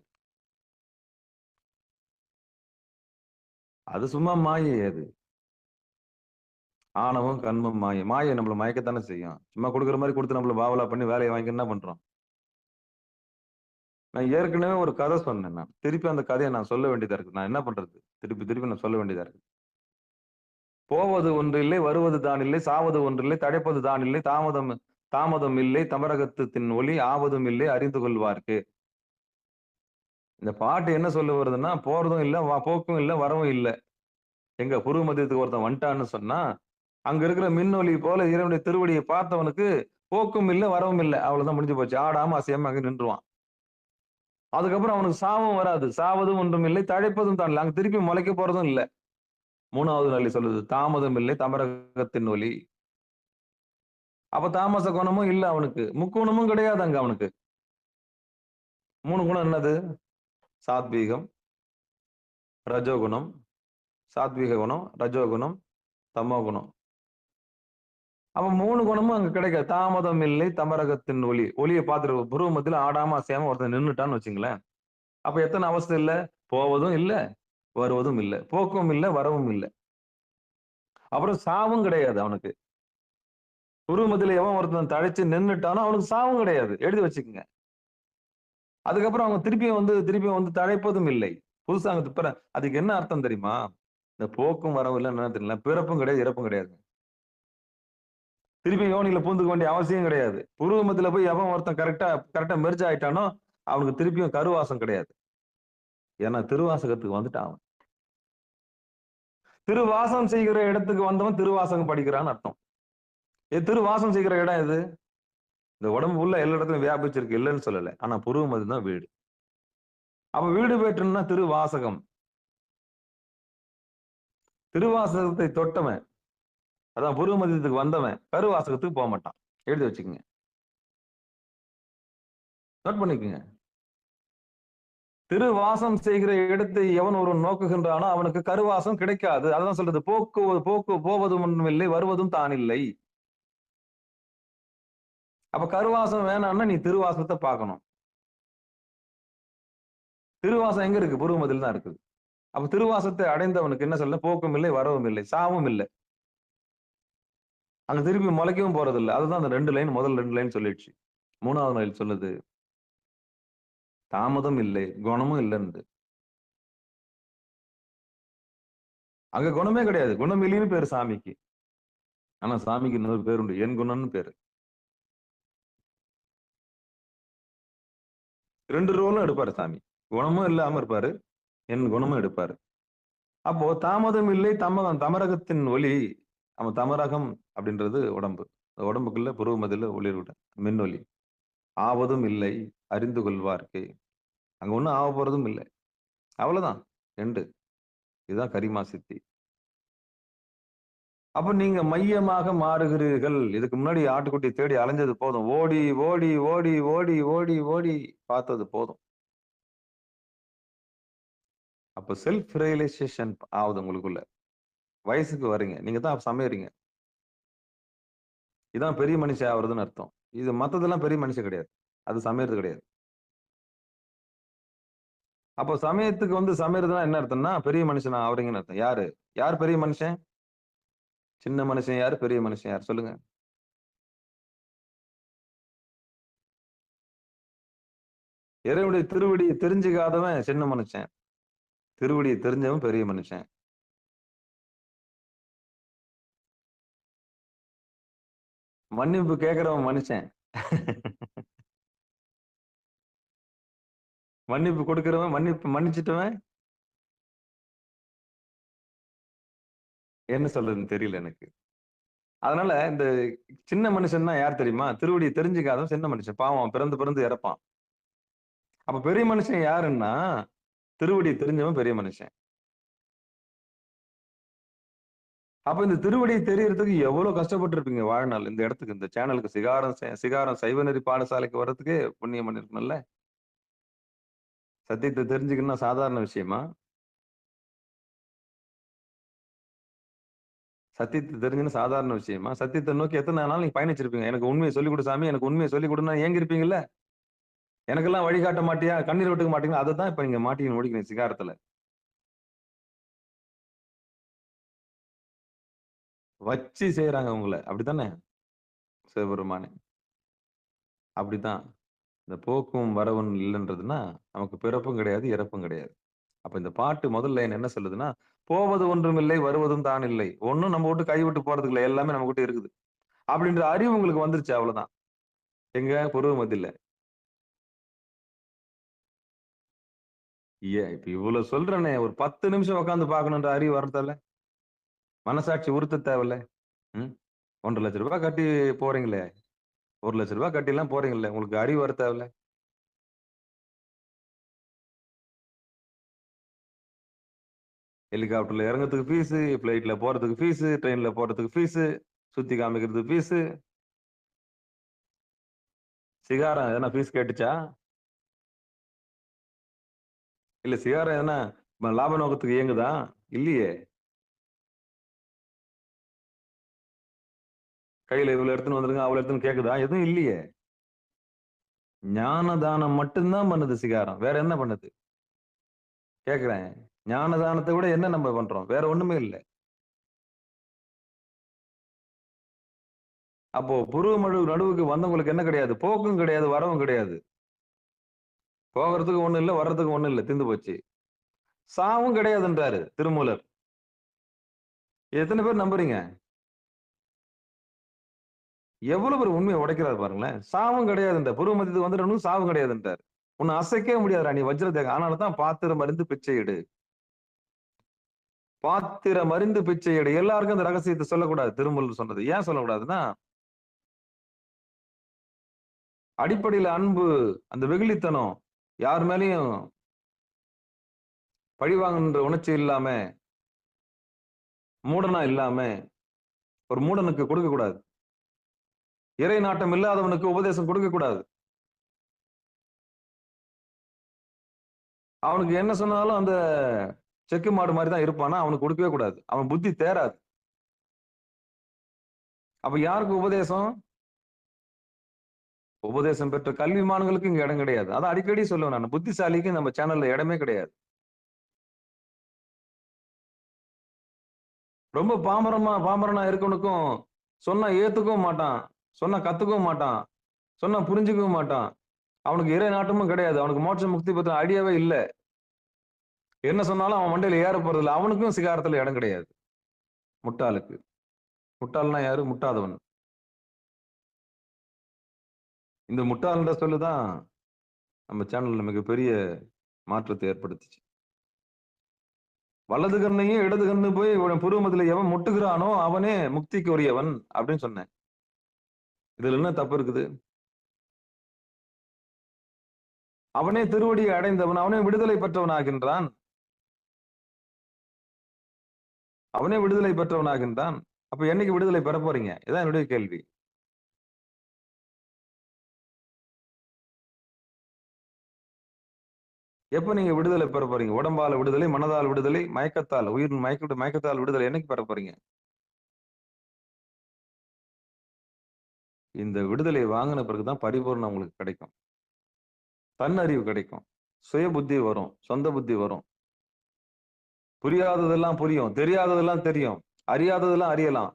[SPEAKER 1] அது சும்மா மாயை. அது ஆணவம், கண்மம், மாயை. மாயை நம்மள மயக்கத்தானே செய்யும். சும்மா கொடுக்குற மாதிரி கொடுத்து நம்மள பாவலா பண்ணி வேலையை வாங்கி என்ன பண்றோம்? நான் ஏற்கனவே ஒரு கதை சொன்னேன். நான் திருப்பி அந்த கதையை நான் சொல்ல வேண்டியதா இருக்கு. நான் என்ன பண்றது? திருப்பி நான் சொல்ல வேண்டியதா இருக்கு. போவது ஒன்று இல்லை, வருவது தான் இல்லை, சாவது ஒன்றில்லை, தடைப்பது தான் இல்லை, தாமதம் இல்லை, தமரகத்தின் ஒளி ஆவதும் இல்லை, அறிந்து கொள்வார்க்கு. இந்த பாட்டு என்ன சொல்ல வருதுன்னா, போறதும் இல்ல, போக்கும் இல்ல, வரவும் இல்ல. எங்க பூர்வ மத்தியத்துக்கு ஒருத்தன் வந்துட்டான்னு சொன்னா, அங்க இருக்கிற மின்னொலி போல இறைவனுடைய திருவடியை பார்த்தவனுக்கு போக்கும் இல்ல, வரவும் இல்லை. அவ்வளவுதான், முடிஞ்சு போச்சு. ஆடாம அசையாம அங்க நின்றுவான். அதுக்கப்புறம் அவனுக்கு சாவும் வராது. சாவதும் ஒன்றும் இல்லை, தழைப்பதும் தான் இல்லை. அங்க திருப்பி முளைக்க போறதும் இல்லை. 3வது நல்லி சொல்லுது, தாமதம் இல்லை, தமரகத்தின் ஒலி. அப்ப தாமச குணமும் இல்ல அவனுக்கு, முக்குணமும் கிடையாது அங்க அவனுக்கு. 3 குணம் என்னது? சாத்வீகம், ரஜோகுணம், சாத்வீக குணம், ரஜோகுணம், தமோ குணம். அப்ப 3 குணமும் அங்க கிடைக்காது. தாமதம் இல்லை, தமரகத்தின் ஒளியை பார்த்துட்டு புருவ மத்தியில ஆடாம அசையாம ஒருத்தன் நின்னுட்டான்னு வச்சுங்களேன். அப்ப எத்தனை அவஸ்தை இல்ல? போவதும் இல்ல, வருவதும் இல்ல, போக்கும் இல்ல, வரவும் இல்லை. அப்புறம் சாவும் கிடையாது அவனுக்கு. புருவ மத்தியில எவன் ஒருத்தன் தழைச்சு நின்னுட்டானோ அவனுக்கு சாவும் கிடையாது. எழுதி வச்சுக்கோங்க. அதுக்கப்புறம் அவங்க திருப்பியும் வந்து தழைப்பதும் இல்லை. புதுசா அங்க அதுக்கு என்ன அர்த்தம் தெரியுமா? இந்த போக்கும் வரவும் இல்லை என்ன தெரியல, பிறப்பும் கிடையாது, இறப்பும் கிடையாது. திருப்பி யோனியில பூந்துக்க வேண்டிய அவசியம் கிடையாது. புருவமத்துல போய் எவன் ஒருத்தன் கரெக்டா மெர்ஜ் ஆயிட்டானோ அவனுக்கு திருப்பியும் கருவாசம் கிடையாது. ஏன்னா திருவாசகத்துக்கு வந்துட்டான் அவன். திருவாசம் செய்கிற இடத்துக்கு வந்தவன் திருவாசகம் படிக்கிறான்னு அர்த்தம். திருவாசம் செய்கிற இடம் எது? இந்த உடம்பு உள்ள எல்லா இடத்துலயும் வியாபிச்சிருக்கு, இல்லைன்னு சொல்லல. ஆனா புருவமதி தான் வீடு. அப்ப வீடு பெற்றுன்னா திருவாசகம். திருவாசகத்தை தொட்டவன், அதான் புருவ மத்தியத்துக்கு வந்தவன் கருவாசகத்துக்கு போக மாட்டான். எழுதி வச்சுக்கோங்க, நோட் பண்ணிக்கோங்க. திருவாசம் செய்கிற இடத்தை எவன் ஒருவன் நோக்குகின்றானோ அவனுக்கு கருவாசம் கிடைக்காது. அதான் சொல்றது, போவதும் ஒன்றும் இல்லை, வருவதும் தான் இல்லை. அப்ப கருவாசம் வேணாம்னா நீ திருவாசகத்தை பார்க்கணும். திருவாசம் எங்க இருக்கு? பூர்வ மதில் தான் இருக்குது. அப்ப திருவாசத்தை அடைந்தவனுக்கு என்ன சொல்ல? போக்கும் இல்லை, வரவும் இல்லை, சாவும் இல்லை. அங்க திருப்பி முளைக்கவும் போறது இல்லை. அதுதான் அந்த 2 லைன், முதல் 2 லைன் சொல்லிடுச்சு. 3வது லைன் சொல்லுது, தாமதம் இல்லை, குணமும் இல்லைன்னு. அங்க குணமே கிடையாது. குணம் இல்லைன்னு பேரு சாமிக்கு. ஆனா சாமிக்கு இன்னொரு பேர் உண்டு, என் குணம்னு பேரு. 2 ரோலும் எடுப்பாரு சாமி. குணமும் இல்லாம இருப்பாரு, என் குணமும் எடுப்பாரு. அப்போ தாமதம் இல்லை, தமரகத்தின் ஒளி. அவன் தமரகம் அப்படின்றது உடம்பு. உடம்புக்குள்ள புருவ மதில ஒளிர்விட மின்னொலி. ஆவதும் இல்லை, அறிந்து கொள்வார்க்கு. அங்க ஒண்ணும் ஆக போறதும் இல்லை. அவ்வளவுதான். 2. இதுதான் கரிமா சித்தி. அப்ப நீங்க மையமாக மாறுகிறீர்கள். இதுக்கு முன்னாடி ஆட்டுக்குட்டி தேடி அலைஞ்சது போதும். ஓடி ஓடி ஓடி ஓடி ஓடி ஓடி பார்த்தது போதும். அப்ப செல்ஃப் ரியலைசேஷன் ஆகுது உங்களுக்குள்ள. வயசுக்கு வர்றீங்க. நீங்க தான் சமையறீங்க. இதான் பெரிய மனுஷன் ஆகுறதுன்னு அர்த்தம். இது மத்ததெல்லாம் பெரிய மனுஷன் கிடையாது. அது சமையறது கிடையாது. அப்போ சமயத்துக்கு சமையறதுன்னா என்ன அர்த்தம்னா, பெரிய மனுஷனா ஆவறீங்கன்னு அர்த்தம். யாரு? யார் பெரிய மனுஷன்? சின்ன மனுஷன் யாரு? பெரிய மனுஷன் யார்? சொல்லுங்க. இறைவனுடைய திருவடியை தெரிஞ்சுக்காதவன் சின்ன மனுஷன். திருவடியை தெரிஞ்சவன் பெரிய மனுஷன். மன்னிப்பு கேட்கிறவன் மனுஷன். மன்னிப்பு கொடுக்கிறவன், மன்னிச்சிட்டவன் என்ன சொல்றதுன்னு தெரியல எனக்கு. அதனால இந்த சின்ன மனுஷன்னா யார் தெரியுமா? திருவடியை தெரிஞ்சுக்காதவன் சின்ன மனுஷன். பாவம், பிறந்து பிறந்து இறப்பான். அப்ப பெரிய மனுஷன் யாருன்னா, திருவடியை தெரிஞ்சவன் பெரிய மனுஷன். அப்ப இந்த திருவடியை தெரியறதுக்கு எவ்வளவு கஷ்டப்பட்டு இருப்பீங்க வாழ்நாள். இந்த இடத்துக்கு, இந்த சேனலுக்கு, சிகாரம் சைவநெறி பாடசாலைக்கு வர்றதுக்கு புண்ணியம் பண்ணிருக்கணும்ல. சத்தியத்தை தெரிஞ்சுக்கணும்னா சாதாரண விஷயமா? சத்தியத்தை தெரிஞ்சுன்னு சாதாரண விஷயமா? சத்தியத்தை நோக்கி எத்தனை நாள் நீங்க பயணிச்சிருப்பீங்க. எனக்கு உண்மையை சொல்லிக் கொடு சாமி, எனக்கு உண்மையை சொல்லிக் கொடுன்னா ஏங்க இருப்பீங்கல்ல? எனக்கெல்லாம் வழிகாட்ட மாட்டியா, கண்ணீர் விட்டுக்க மாட்டீங்களா? அதை தான் இப்ப நீங்க மாட்டின்னு முடிக்கிறீங்க சிகாரத்துல. வச்சு செய்யறாங்க உங்களை, அப்படித்தானே சிவபெருமானே? அப்படித்தான். இந்த போக்கும் வரவும் இல்லைன்றதுன்னா நமக்கு பிறப்பும் கிடையாது, இறப்பும் கிடையாது. அப்ப இந்த பாட்டு முதல் லைன் என்ன சொல்லுதுன்னா, போவது ஒன்றும் இல்லை, வருவதும் தான் இல்லை. ஒன்னும் நம்ம விட்டு கைவிட்டு போறதுக்கு இல்லை, எல்லாமே நம்ம கிட்ட இருக்குது அப்படின்ற அறிவு உங்களுக்கு வந்துருச்சு. அவ்வளவுதான். எங்க புருவ மத்தியில. ஏன் இப்ப இவ்வளவு சொல்றேனே, ஒரு 10 நிமிஷம் உட்காந்து பார்க்கணுன்ற அறிவு வரதால, மனசாட்சி உறுத்த தேவையில்ல. 1.5 லட்சம் ரூபாய் கட்டி போறீங்களே, 1 லட்சம் ரூபாய் கட்டி எல்லாம் போறீங்களே, உங்களுக்கு அறிவு வர தேவையில்ல. ஹெலிகாப்டர்ல இறங்கறதுக்கு ஃபீஸ், பிளைட்ல போறதுக்கு ஃபீஸ், ட்ரெயின்ல போறதுக்கு ஃபீஸ், சுத்தி காமிக்கிறதுக்கு ஃபீஸ். சிகாரம் எதனா ஃபீஸ் கேட்டுச்சா? இல்ல சிகாரம் எதனா லாப நோக்கத்துக்கு இயங்குதா? இல்லையே. கையில இவ்வளவு எடுத்துன்னு வந்துருங்க, அவ்வளவு எடுத்துன்னு கேக்குதா? எதுவும் இல்லையே. ஞான தானம் மட்டும்தான் பண்ணுது சிகாரம். வேற என்ன பண்ணுது? கேக்குறேன். ஞான தானத்தை விட என்ன நம்ம பண்றோம்? வேற ஒண்ணுமே இல்லை. அப்போ புருவ நடுவுக்கு வந்தவங்களுக்கு என்ன கிடையாது? போக்கும் கிடையாது, வரவும் கிடையாது. போகிறதுக்கு ஒண்ணு இல்லை, வர்றதுக்கு ஒண்ணு இல்லை, தீர்ந்து போச்சு. சாவும் கிடையாதுன்றாரு திருமூலர். எத்தனை பேர் நம்புறீங்க? எவ்வளவு பேர் உண்மையை உடைக்கிறாரு பாருங்களேன். சாவும் கிடையாதுன்ற புருவ மத்தியத்துக்கு வந்துடணும், சாவும் கிடையாதுன்றார். உன்னை அசைக்கவே முடியாதுடா நீ வஜ்ரதேகம். ஆனால்தான் பாத்திரம் அறிந்து பிச்சை எடு. பாத்திரம் அறிந்து பிச்சை எடு. எல்லாருக்கும் அந்த ரகசியத்தை சொல்லக்கூடாது. திருமூலர் சொன்னது ஏன் சொல்லக்கூடாதுன்னா, அடிப்படையில அன்பு, அந்த வெகுளித்தனம், யார் மேலேயும் பழிவாங்கன்ற உணர்ச்சி இல்லாம, மூடனா இல்லாம, ஒரு மூடனுக்கு கொடுக்க கூடாது. இறை நாட்டம் இல்லாதவனுக்கு உபதேசம் கொடுக்க கூடாது. அவனுக்கு என்ன சொன்னாலும் அந்த செக்கு மாடு மாதிரி தான் இருப்பானா, அவனுக்கு கொடுக்கவே கூடாது. அவன் புத்தி தேராது. அப்ப யாருக்கு உபதேசம்? உபதேசம் பெற்ற கல்விமான்களுக்கு இங்க இடம் கிடையாது. அதான் அடிக்கடி சொல்லுவேன் நான், புத்திசாலிக்கு நம்ம சேனல்ல இடமே கிடையாது. ரொம்ப பாமரனா இருக்கவனுக்கும் சொன்னா ஏத்துக்கவும் மாட்டான், சொன்னா கத்துக்கவும் மாட்டான், சொன்னா புரிஞ்சுக்கவும் மாட்டான். அவனுக்கு இறை நாட்டமும் கிடையாது. அவனுக்கு மோட்ச முக்தி பத்தின ஐடியாவே இல்ல. என்ன சொன்னாலும் அவன் மண்டையில ஏற போறது இல்ல. அவனுக்கும் சிகாரத்துல இடம் கிடையாது. முட்டாளுக்கு. முட்டாள்னா யாரு? முட்டாதவன். இந்த முட்டாள்ன்ற சொல்லுதான் நம்ம சேனல்ல மிகப்பெரிய மாற்றத்தை ஏற்படுத்துச்சு. வலது கண்ணையும் இடது கண்ணு போய் புருவமத்தில எவன் முட்டுகிறானோ அவனே முக்திக்கு உரியவன் அப்படின்னு சொன்னேன். இதுல என்ன தப்பு இருக்குது? அவனே திருவடியை அடைந்தவன், அவனே விடுதலை பெற்றவனாகின்றான். அவனே விடுதலை பெற்றவனாகின்றான். அப்ப என்னைக்கு விடுதலை பெற போறீங்க? இதான் என்னுடைய கேள்வி. எப்ப நீங்க விடுதலை பெற போறீங்க? உடம்பால விடுதலை, மனதால் விடுதலை, மயக்கத்தால் உயிர் மயக்கத்தால் விடுதலை என்னைக்கு பெற போறீங்க? இந்த விடுதலை வாங்கின பிறகுதான் பரிபூர்ணம் உங்களுக்கு கிடைக்கும். தன்னறிவு கிடைக்கும், சுய புத்தி வரும், சொந்த புத்தி வரும். புரியாததெல்லாம் புரியும், தெரியாததெல்லாம் தெரியும், அறியாததெல்லாம் அறியலாம்.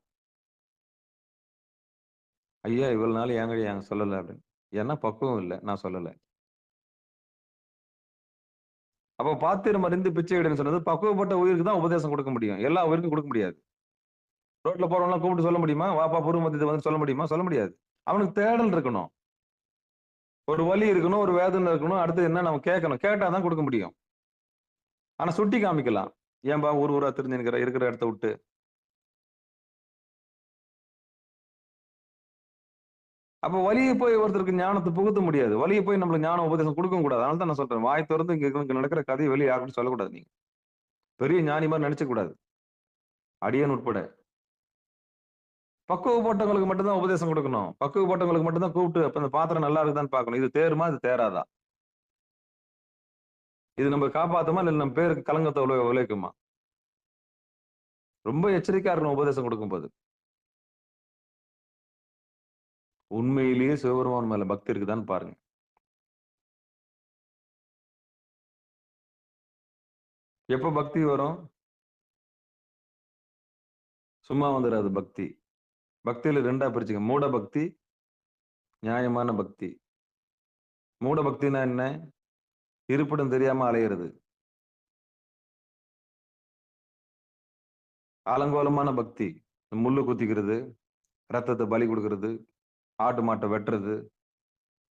[SPEAKER 1] ஐயா இவ்வளவு நாள் ஏங்க சொல்லல அப்படின்னு. ஏன்னா பக்குவம் இல்லை, நான் சொல்லல. அப்ப பாத்திரம் அறிந்து பிச்சை எடுன்னு சொன்னது பக்குவப்பட்ட உயிருக்கு தான் உபதேசம் கொடுக்க முடியும். எல்லா உயிருக்கும் கொடுக்க முடியாது. ரோட்ல போறவங்களாம் கூப்பிட்டு சொல்ல முடியுமா? வாப்பா பூர்வமத்தியத்தை வந்து சொல்ல முடியுமா? சொல்ல முடியாது. அவனுக்கு தேடல் இருக்கணும், ஒரு வலி இருக்கணும், ஒரு வேதனை இருக்கணும். அடுத்து என்ன நம்ம கேட்கணும், கேட்டாதான் கொடுக்க முடியும். ஆனா சுட்டி காமிக்கலாம். ஏன்பா ஊரா தெரிஞ்சு இருக்கிற இடத்த விட்டு. அப்ப வலியை போய் ஒருத்தருக்கு ஞானத்தை புகுத்த முடியாது. வலியை போய் நம்மளுக்கு ஞான உபதேசம் கொடுக்க கூடாது. அதனால தான் நான் சொல்றேன், வாய் திறந்து இங்க நடக்கிற கதையை வெளியே யாருக்கும் சொல்லக்கூடாது. நீங்க பெரிய ஞானி மாதிரி நினைச்ச கூடாது, அடியன் உட்பட. பக்குவப்பட்டவங்களுக்கு மட்டும்தான் உபதேசம் கொடுக்கணும். பக்குவப்பட்டவங்களுக்கு மட்டும்தான் கூப்பிட்டு அப்ப இந்த பாத்திரம் நல்லா இருக்குதான்னு பார்க்கணும். இது தேருமா, இது தேராதா, இது நம்ம காப்பாத்துமா இல்ல நம்ம பேருக்கு கலங்கத்தை விளைவிக்குமா? ரொம்ப எச்சரிக்கையா இருக்கணும் உபதேசம் கொடுக்கும்போது. உண்மையிலேயே சிவபெருமான் மேல பக்தி இருக்குதான்னு பாருங்க. எப்ப பக்தி வரும்? சும்மா வந்துடாது பக்தி. பக்தியில ரெண்டா பிரிச்சுங்க, மூட பக்தி, நியாயமான பக்தி. மூட பக்தினா என்ன? இருப்பிடம் தெரியாம அலையிறது. அலங்கோலமான பக்தி, முள்ளு குத்திக்கிறது, ரத்தத்தை பலி கொடுக்கிறது, ஆட்டு மாட்டை வெட்டுறது.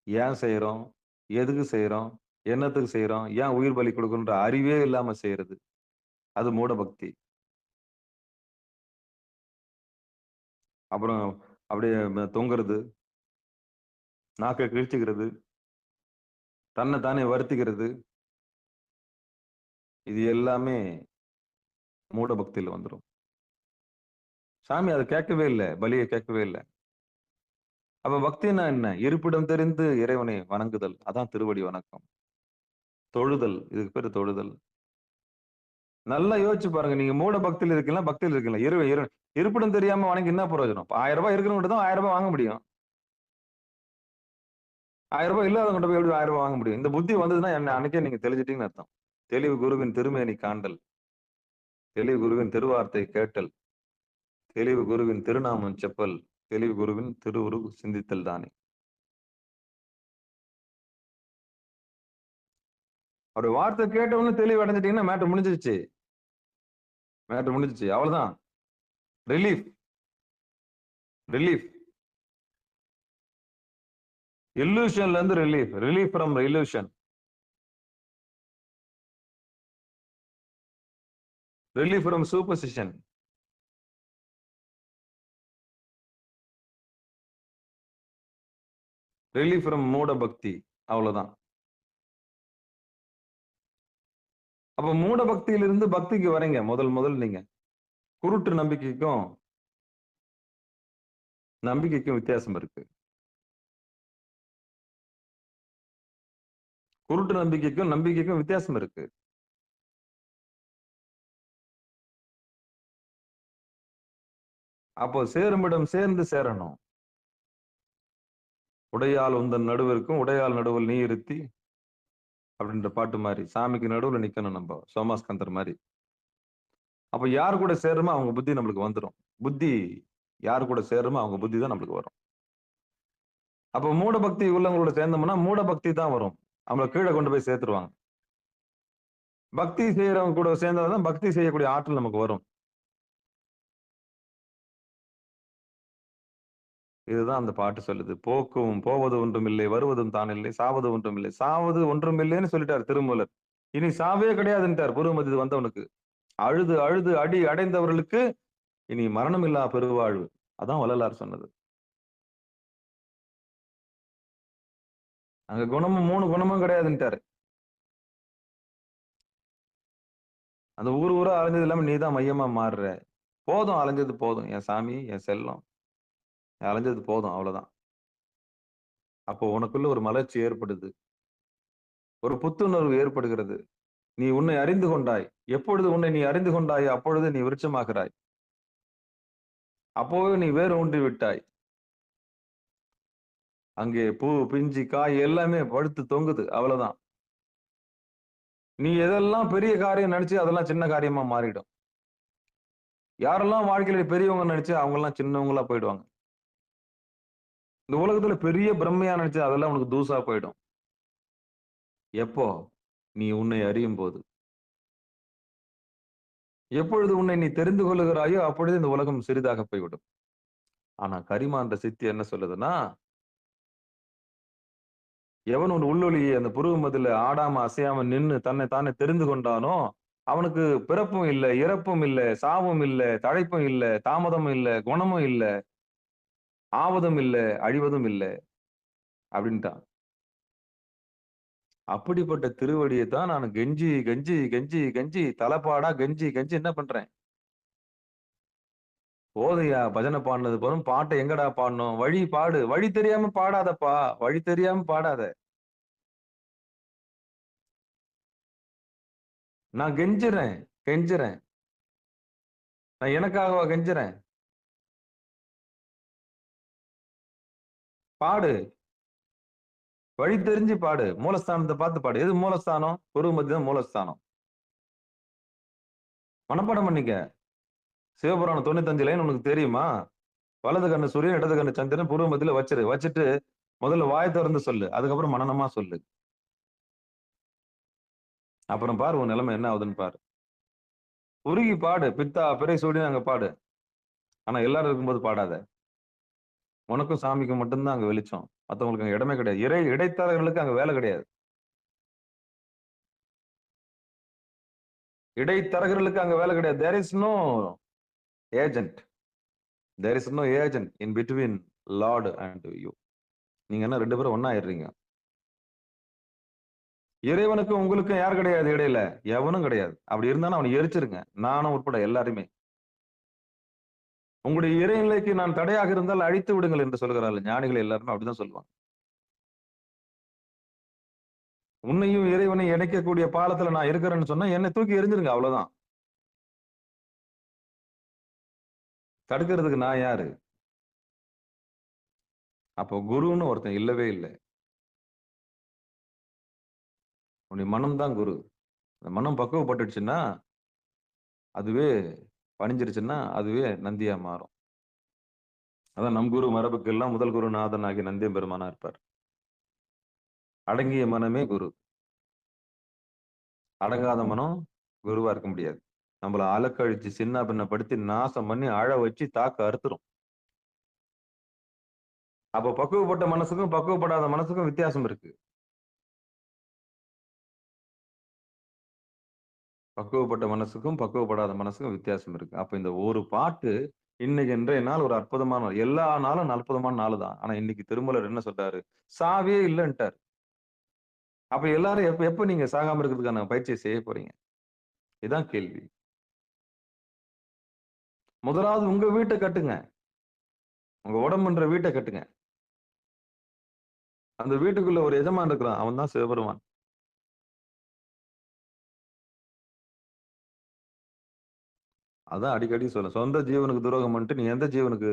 [SPEAKER 1] ஏன் செய்யறோம், எதுக்கு செய்யறோம், என்னத்துக்கு செய்யறோம், ஏன் உயிர் பலி கொடுக்கணுன்ற அறிவே இல்லாம செய்யறது, அது மூட பக்தி. அப்புறம் அப்படியே தொங்குறது, நாக்கை கிழிச்சுக்கிறது, தன்னை தானே வருத்திக்கிறது, இது எல்லாமே மூட பக்தியில வந்துடும். சாமி அதை கேட்கவே இல்லை, பலியை கேட்கவே இல்லை. அப்ப பக்தினா என்ன? இருப்பிடம் தெரிந்து இறைவனை வணங்குதல், அதான் திருவடி வணக்கம். தொழுதல், இதுக்கு பேரு தொழுதல். நல்லா யோசிச்சு பாருங்க, நீங்க மூட பக்தியில இருக்கலாம், பக்தியில இருக்கலாம். இருப்பிடம் தெரியாம வணங்கி என்ன பிரயோஜனம்? 1000 ரூபாய் இருக்கிறவங்க தான் 1000 ரூபாய் வாங்க முடியும். 1000 ரூபாய் இல்லாதவங்க போய் எப்படி 1000 ரூபாய் வாங்க முடியும்? இந்த புத்தி வந்ததுன்னா என்ன அன்னைக்கே நீங்க தெளிஞ்சிட்டீங்கன்னு அர்த்தம். தெளிவு குருவின் திருமேனி காண்டல், தெளிவு குருவின் திருவார்த்தை கேட்டல், தெளிவு குருவின் திருநாமம் செப்பல், தெளிவு குருவின் திருவுரு சிந்தித்தல் தானே. அவருடைய வார்த்தை கேட்டவொன்னு தெளிவு அடைஞ்சிட்டீங்கன்னா மேட்டர் முடிஞ்சிருச்சு. மேட்டர் முடிஞ்சிச்சு, அவ்வளவுதான். Relief, relief. இல்லூஷன்ல இருந்து relief, relief from illusion, relief from superstition. Relief from மூட பக்தி, அவ்வளவுதான். அப்ப மூட பக்தியிலிருந்து பக்திக்கு வரீங்க. முதல் நீங்க குருட்டு நம்பிக்கைக்கும் வித்தியாசம் இருக்கு. குருட்டு நம்பிக்கைக்கும் வித்தியாசம் இருக்கு. அப்போ சேருமிடம் சேர்ந்து சேரணும். உடையால் உந்தன் நடுவிற்கும் உடையால் நடுவில் நீ இருத்தி அப்படின்ற பாட்டு மாதிரி சாமிக்கு நடுவுல நிக்கணும் நம்ம சோமாஸ்கந்தர் மாதிரி. அப்ப யார் கூட சேருமோ அவங்க புத்தி நம்மளுக்கு வந்துடும். புத்தி யார் கூட சேருமோ அவங்க புத்தி தான் நம்மளுக்கு வரும். அப்ப மூட பக்தி உள்ளவங்களோட சேர்ந்தோம்னா மூட பக்தி தான் வரும். அவங்கள கீழே கொண்டு போய் சேர்த்துருவாங்க. பக்தி செய்யறவங்க கூட சேர்ந்தாதான் பக்தி செய்யக்கூடிய ஆற்றல் நமக்கு வரும். இதுதான் அந்த பாட்டு சொல்லுது. போக்கும் போவது ஒன்றும் இல்லை, வருவதும் தான் இல்லை, சாவது ஒன்றும் இல்லை. சாவது ஒன்றும் இல்லைன்னு சொல்லிட்டார் திருமூலர். இனி சாவே கிடையாதுன்ட்டார் புருவமதி வந்தவனுக்கு. அழுது அழுது அடி அடைந்தவர்களுக்கு இனி மரணம் இல்லா பெருவாழ்வு. அதான் வள்ளலார் சொன்னது. அங்க குணமும் 3 குணமும் கிடையாதுன்ட்டாரு. அந்த ஊர் ஊரா அலைஞ்சது இல்லாம நீதான் மையமா மாறுற. போதும் அலைஞ்சது போதும். என் சாமி, என் செல்லம், அலைஞ்சது போதும், அவ்வளவுதான். அப்போ உனக்குள்ள ஒரு மலர்ச்சி ஏற்படுது, ஒரு புத்துணர்வு ஏற்படுகிறது. நீ உன்னை அறிந்து கொண்டாய். எப்பொழுது உன்னை நீ அறிந்து கொண்டாய் அப்பொழுது நீ விருட்சமாகிறாய். அப்போவே நீ வேறு ஊன்றி விட்டாய். அங்கே பூ பிஞ்சு காய் எல்லாமே படுத்து தொங்குது, அவ்வளவுதான். நீ எதெல்லாம் பெரிய காரியம் நினைச்சு அதெல்லாம் சின்ன காரியமா மாறிடும். யாரெல்லாம் வாழ்க்கையில பெரியவங்க நினைச்சு அவங்க எல்லாம் சின்னவங்களா போயிடுவாங்க. இந்த உலகத்துல பெரிய பிரம்மையா நினைச்சு அதெல்லாம் உனக்கு தூசா போயிடும். எப்போ நீ உன்னை அறியும் போது. எப்பொழுது உன்னை நீ தெரிந்து கொள்ளுகிறாயோ அப்பொழுது இந்த உலகம் சிறிதாக போய்விடும். ஆனா கரிமான்ற சித்தி என்ன சொல்லுதுன்னா, எவன் ஒரு உள்ளொளியை அந்த புருவ மதில ஆடாம அசையாம நின்னு தன்னை தானே தெரிந்து கொண்டானோ அவனுக்கு பிறப்பும் இல்லை, இறப்பும் இல்லை, சாவும் இல்லை, தழைப்பும் இல்லை, தாமதமும் இல்லை, குணமும் இல்லை, ஆவதும் இல்லை, அழிவதும் இல்லை அப்படின்ட்டான். அப்படிப்பட்ட திருவடியை தான் நான் கெஞ்சி கெஞ்சி கெஞ்சி கெஞ்சி தலைப்பாடா கெஞ்சி கெஞ்சி என்ன பண்றேன். போதையா பஜனை பாடினது போதும், பாட்டை எங்கடா பாடணும், வழி பாடு. வழி தெரியாம பாடாதப்பா, வழி தெரியாம பாடாத. நான் கெஞ்சுறேன் கெஞ்சுறேன். நான் எனக்காகவா கெஞ்சுறேன்? பாடு, வழி தெரிஞ்சு பாடு, மூலஸ்தானத்தை பார்த்து பாடு. எது மூலஸ்தானம்? குருமதி தான் மூலஸ்தானம். மனப்பாடம் பண்ணிக்க. சிவபுராணம் 95 லைன் உனக்கு தெரியுமா? வலது கண்ணு சூரியன், இடது கண்ணு சந்திரன், பூர்வ மத்தியில வச்சுட்டு முதல்ல வாய் திறந்து சொல்லு, அதுக்கப்புறம் மனனமா சொல்லு. அப்புறம் பாரு உன் நிலைமை என்ன ஆகுதுன்னு பாரு. உருகி பாடு, பித்தா பிறை சூடின்னு அங்க பாடு. ஆனா எல்லாரும் இருக்கும்போது பாடாத. உனக்கும் சாமிக்கும் மட்டும்தான் அங்க வெளிச்சம், மத்தவங்களுக்கு அங்க இடமே கிடையாது. இடைத்தரகர்களுக்கு அங்க வேலை கிடையாது. இடைத்தரகர்களுக்கு அங்க வேலை கிடையாது. There is no agent. There is no agent in between Lord and you. நீங்க என்ன 2 பேரும் ஒண்ணா ஆயிடுறீங்க. இறைவனுக்கும் உங்களுக்கும் யார் கிடையாது இடையில? எவனும் கிடையாது. அப்படி இருந்தாலும் அவனை எரிச்சிருங்க, நானும் உட்பட எல்லாருமே. உங்களுடைய இறைநிலைக்கு நான் தடையாக இருந்தால் அழித்து விடுங்கள் என்று சொல்கிறார்கள் ஞானிகள். எல்லாருமே அப்படிதான் சொல்லுவாங்க. உன்னையும் இறைவனையும் இணைக்கக்கூடிய பாலத்துல நான் இருக்கிறேன்னு சொன்னா என்னை தூக்கி எரிஞ்சிருங்க, அவ்வளவுதான். தடுக்கிறதுக்கு நான் யாரு? அப்போ குருன்னு ஒருத்தன் இல்லவே இல்லை. உன்னுடைய மனம் தான் குரு. அந்த மனம் பக்குவப்பட்டுடுச்சுன்னா, அதுவே பணிஞ்சிருச்சுன்னா அதுவே நந்தியா மாறும். அதான் நம் குரு மரபுக்கு எல்லாம் முதல் குரு நாதன் ஆகிய நந்தியம் பெருமானா இருப்பார். அடங்கிய மனமே குரு. அடங்காத மனம் குருவா இருக்க முடியாது. நம்மள அலக்கழிச்சு சின்ன பின்னப்படுத்தி நாசம் பண்ணி அழ வச்சு தாக்க அறுத்துரும். அப்ப பக்குவப்பட்ட மனசுக்கும் பக்குவப்படாத மனசுக்கும் வித்தியாசம் இருக்கு. பக்குவப்பட்ட மனசுக்கும் பக்குவப்படாத மனசுக்கும் வித்தியாசம் இருக்கு. அப்ப இந்த ஒரு பாட்டு இன்னைக்கு இன்றைய நாள் ஒரு அற்புதமான நாள். எல்லா நாளும் அற்புதமான நாள் தான். ஆனா இன்னைக்கு திருமூலர் என்ன சொல்றாரு? சாவே இல்லைன்ட்டார். அப்ப எல்லாரும் எப்ப நீங்க சாகாம இருக்கிறதுக்கான பயிற்சியை செய்ய போறீங்க? இதான் கேள்வி. முதலாவது உங்க வீட்டை கட்டுங்க. உங்க உடம்புன்ற வீட்டை கட்டுங்க. அந்த வீட்டுக்குள்ள ஒரு எஜமான் இருக்கிறான், அவன் தான் சிவபெருமான். அதான் அடிக்கடி சொல்ல, சொந்த ஜீவனுக்கு துரோகம் பண்ணிட்டு நீ எந்த ஜீவனுக்கு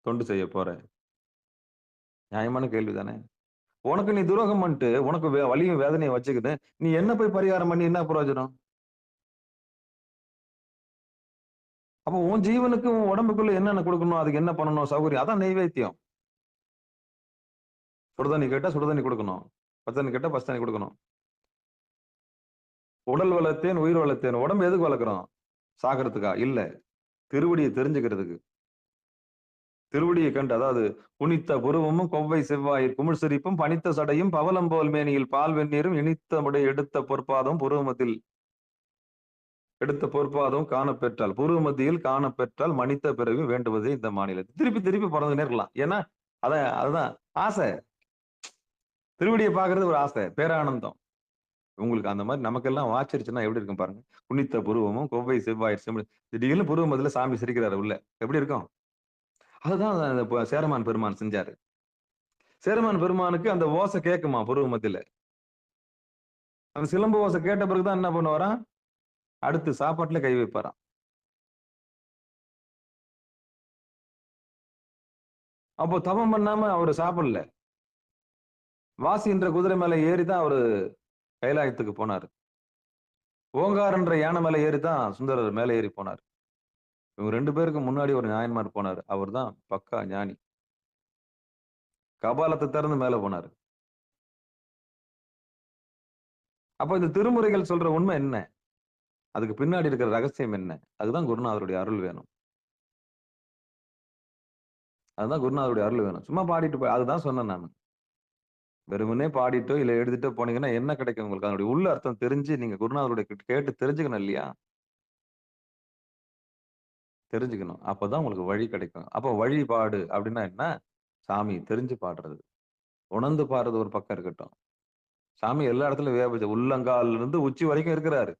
[SPEAKER 1] தொண்டு செய்ய போற? நியாயமான கேள்வி தானே? உனக்கு நீ துரோகம் பண்ணிட்டு, உனக்கு வலியும் வேதனையும் வச்சுக்கிட்டு, நீ என்ன போய் பரிகாரம் பண்ணி என்ன பிரயோஜனம்? அப்ப உன் ஜீவனுக்கு உன் உடம்புக்குள்ள என்னென்ன கொடுக்கணும், அதுக்கு என்ன பண்ணணும், சௌகரியம் அதான் நைவேத்தியம். சுடுதண்ணி கேட்டா சுடுதண்ணி கொடுக்கணும். பச்சத்தண்ணி கேட்டா பச்சத்தண்ணி கொடுக்கணும். உடல் வளர்த்தேன், உயிர் வளர்த்தேன். உடம்பு எதுக்கு வளர்க்குறோம்? சாகிறதுக்கா? இல்ல. திருவடியை தெரிஞ்சுக்கிறதுக்கு. திருவடியை கண்டு, அதாவது புனித்த புருவமும் கொவ்வை செவ்வாயில் குமிழ் சிரிப்பும் பனித்த சடையும் பவளம் போல் மேனியில் பால் வெந்நீரும் இனித்தமுடைய எடுத்த பொற்பாதம் புருவமத்தில் எடுத்த பொற்பாதம் காணப்பெற்றால் புருவமத்தியில் காணப்பெற்றால் மனித பிறவி வேண்டுவதே இந்த மாநிலத்தில். திருப்பி திருப்பி பிறந்துனே இருக்கலாம். ஏன்னா அதுதான் ஆசை. திருவடியை பார்க்கறது ஒரு ஆசை, பேரானந்தம். உங்களுக்கு அந்த மாதிரி நமக்கெல்லாம் வாச்சிருச்சுன்னா எப்படி இருக்கும் பாருங்க. புனித்த புருவமும் கொவ்வை செவ்வாய் செம்மல் திடீர்னு புருவமத்தில சாமி சிரிக்கிறாரு உள்ள. எப்படி இருக்கும்? அதுதான் சேரமான் பெருமான் செஞ்சாரு. சேரமான் பெருமானுக்கு அந்த ஓசை கேட்குமா புருவ மத்தியில. அந்த சிலம்பு ஓசை கேட்ட பிறகுதான் என்ன பண்ணுவாராம்? அடுத்து சாப்பாட்டுல கை வைப்பாராம். அப்போ தவம் பண்ணாம அவரு சாப்பிடல. வாசின்ற குதிரை மேல ஏறிதான் அவரு கைலாயத்துக்கு போனாரு. ஓங்காரன்ற யானை மேல ஏறிதான் சுந்தரர் மேல ஏறி போனார். இவங்க 2 பேருக்கு முன்னாடி ஒரு நாயன்மார் போனாரு. அவர்தான் பக்கா ஞானி. கபாலத்தை திறந்து மேல போனாரு. அப்ப இந்த திருமுறைகள் சொல்ற உண்மை என்ன? அதுக்கு பின்னாடி இருக்கிற ரகசியம் என்ன? அதுதான் குருநாதருடைய அருள் வேணும். அதுதான் குருநாதருடைய அருள் வேணும். சும்மா பாடிட்டு போய் அதுதான் சொன்னேன் நானு. வெறுமனே பாடிட்டோ இல்ல எழுதிட்டோ போனீங்கன்னா என்ன கிடைக்கும் உங்களுக்கு? அதனுடைய உள்ள அர்த்தம் தெரிஞ்சு நீங்க குருநாதருடைய கேட்டு தெரிஞ்சுக்கணும் இல்லையா? தெரிஞ்சுக்கணும். அப்பதான் உங்களுக்கு வழி கிடைக்கும். அப்ப வழிபாடு அப்படின்னா என்ன? சாமி தெரிஞ்சு பாடுறது. உணர்ந்து பாடுறது ஒரு பக்கம் இருக்கட்டும். சாமி எல்லா இடத்துலயும் வியாபிச்சு உள்ளங்கால்ல இருந்து உச்சி வரைக்கும் இருக்கிறாரு.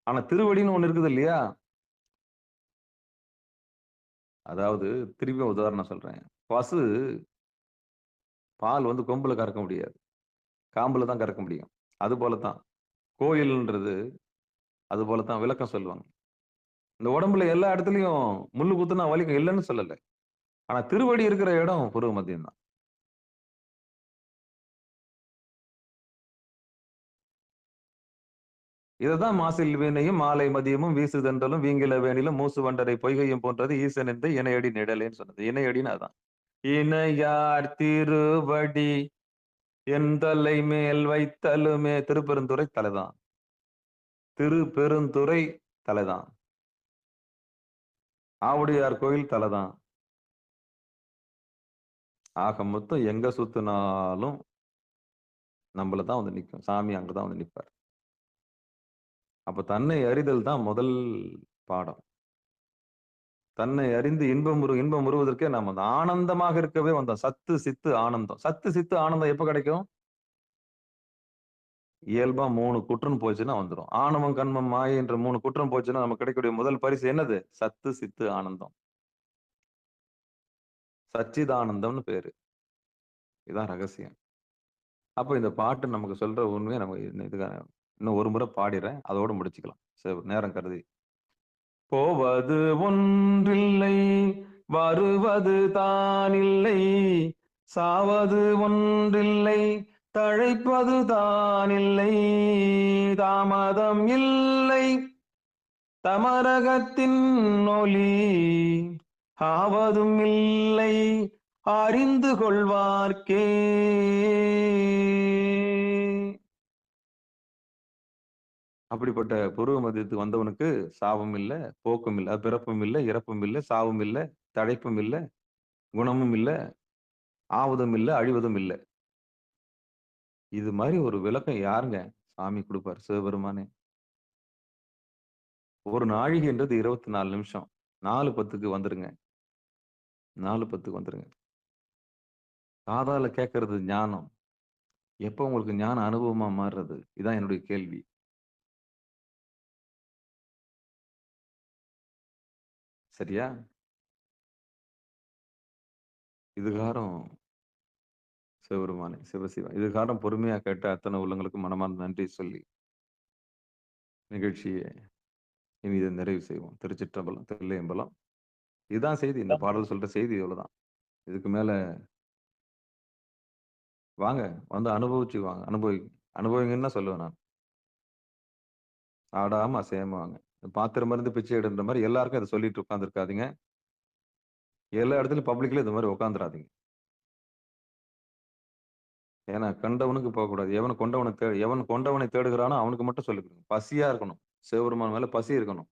[SPEAKER 1] ஆனா திருவடின்னு ஒண்ணு இருக்குது இல்லையா? அதாவது திருப்பி உதாரணம் சொல்றேன். பசு பால் கொம்புல கறக்க முடியாது. காம்புல தான் கறக்க முடியும். அது போலதான் கோயில்ன்றது அது போலதான் விளக்கம் சொல்லுவாங்க. இந்த உடம்புல எல்லா இடத்துலயும் முள்ளு குத்துனா வலிக்கும் இல்லைன்னு சொல்லல. ஆனா திருவடி இருக்கிற இடம் புருவ மத்தியம் தான். இததான் மாசில் வீணையும் மாலை மதியமும் வீசுதென்றலும் வீங்கில வேணிலும் மூசு வண்டரை பொய்கையும் போன்றது ஈசன் என்று இணையடி நிழலேன்னு சொன்னது. இணையடின்னு அதான். இணையார் திருவடி என் தலை மேல் வைத்தலுமே. திருப்பெருந்துறை தலைதான். திருப்பெருந்துறை தலைதான். ஆவுடையார் கோயில் தலைதான். ஆக மொத்தம் எங்க சுத்தினாலும் நம்மளதான் நிக்கும். சாமி அங்கதான் நிப்பார். அப்ப தன்னை அறிதல் தான் முதல் பாடம். தன்னை அறிந்து இன்பம் உருவதற்கே நாம் அந்த ஆனந்தமாக இருக்கவே வந்தோம். சத்து சித்து ஆனந்தம். சத்து சித்து ஆனந்தம் எப்ப கிடைக்கும்? இயல்பா 3 குற்றம் போச்சுன்னா வந்துடும். ஆணவம் கண்மம் மாயை என்ற 3 குற்றம் போச்சுன்னா நமக்கு கிடைக்கக்கூடிய முதல் பரிசு என்னது? சத்து சித்து ஆனந்தம். சச்சிதானந்தம்னு பேரு. இதுதான் ரகசியம். அப்ப இந்த பாட்டு நமக்கு சொல்ற உண்மையை நம்ம இதுக்கான இன்னும் ஒரு முறை பாடிடுறேன். அதோட முடிச்சுக்கலாம். சரி, நேரம் கருதி. போவது ஒன்றில்லை, வருவது தானில்லை, சாவது ஒன்றில்லை, தழைப்பது தானில்லை, தாமதம் இல்லை தமரகத்தின் ஒளி, ஆவதும் இல்லை அறிந்து கொள்வார்க்கே. அப்படிப்பட்ட புருவ மத்தியத்துக்கு வந்தவனுக்கு சாவும் இல்ல, போக்கும் இல்ல, பிறப்பும் இல்ல, இறப்பும் இல்ல, சாவும் இல்ல, தழைப்பும் இல்ல, குணமும் இல்ல, ஆவதும் இல்ல, அழிவதும் இல்ல. இது மாதிரி ஒரு விளக்கம் யாருங்க சாமி கொடுப்பார்? சிவபெருமானே. ஒரு நாழிகைன்றது 24 நிமிஷம். 4:10க்கு வந்துருங்க. 4:10க்கு வந்துருங்க. காதால கேட்கறது ஞானம். எப்ப உங்களுக்கு ஞான அனுபவமா மாறுறது? இதான் என்னுடைய கேள்வி. சரியா? இதுகாரம் சிவபெருமானே, சிவசிவா. இதுகாரம் பொறுமையா கேட்ட அத்தனை உள்ளங்களுக்கு மனமார்ந்த நன்றி சொல்லி நிகழ்ச்சியை இனி நிறைவு செய்வோம். திருச்சிற்றம்பலம், தில்லையம்பலம். இதுதான் செய்தி. இந்த பாடல் சொல்ற செய்தி இவ்வளவுதான். இதுக்கு மேல வாங்க, வந்து அனுபவிச்சு வாங்க. அனுபவிங்கன்னு தான் சொல்லுவேன் நான். ஆடாம அசையாம வாங்க. பாத்திரம் இருந்து பிச்சை எடுன்ற மாரி எல்லாருக்கும் இத சொல்லிட்டு உட்கார்ந்திருக்காதீங்க. எல்லா இடத்துலயும் பப்ளிக்ல இந்த மாரி உட்கார்ந்துராதீங்க. ஏன்னா கண்டவனுக்கு போகக்கூடாது. எவன் கொண்டவனை தேடுகிறானோ அவனுக்கு மட்டும் சொல்லிக் கொடுங்க. பசியா இருக்கணும். சிவபெருமான் மேல பசி இருக்கணும்.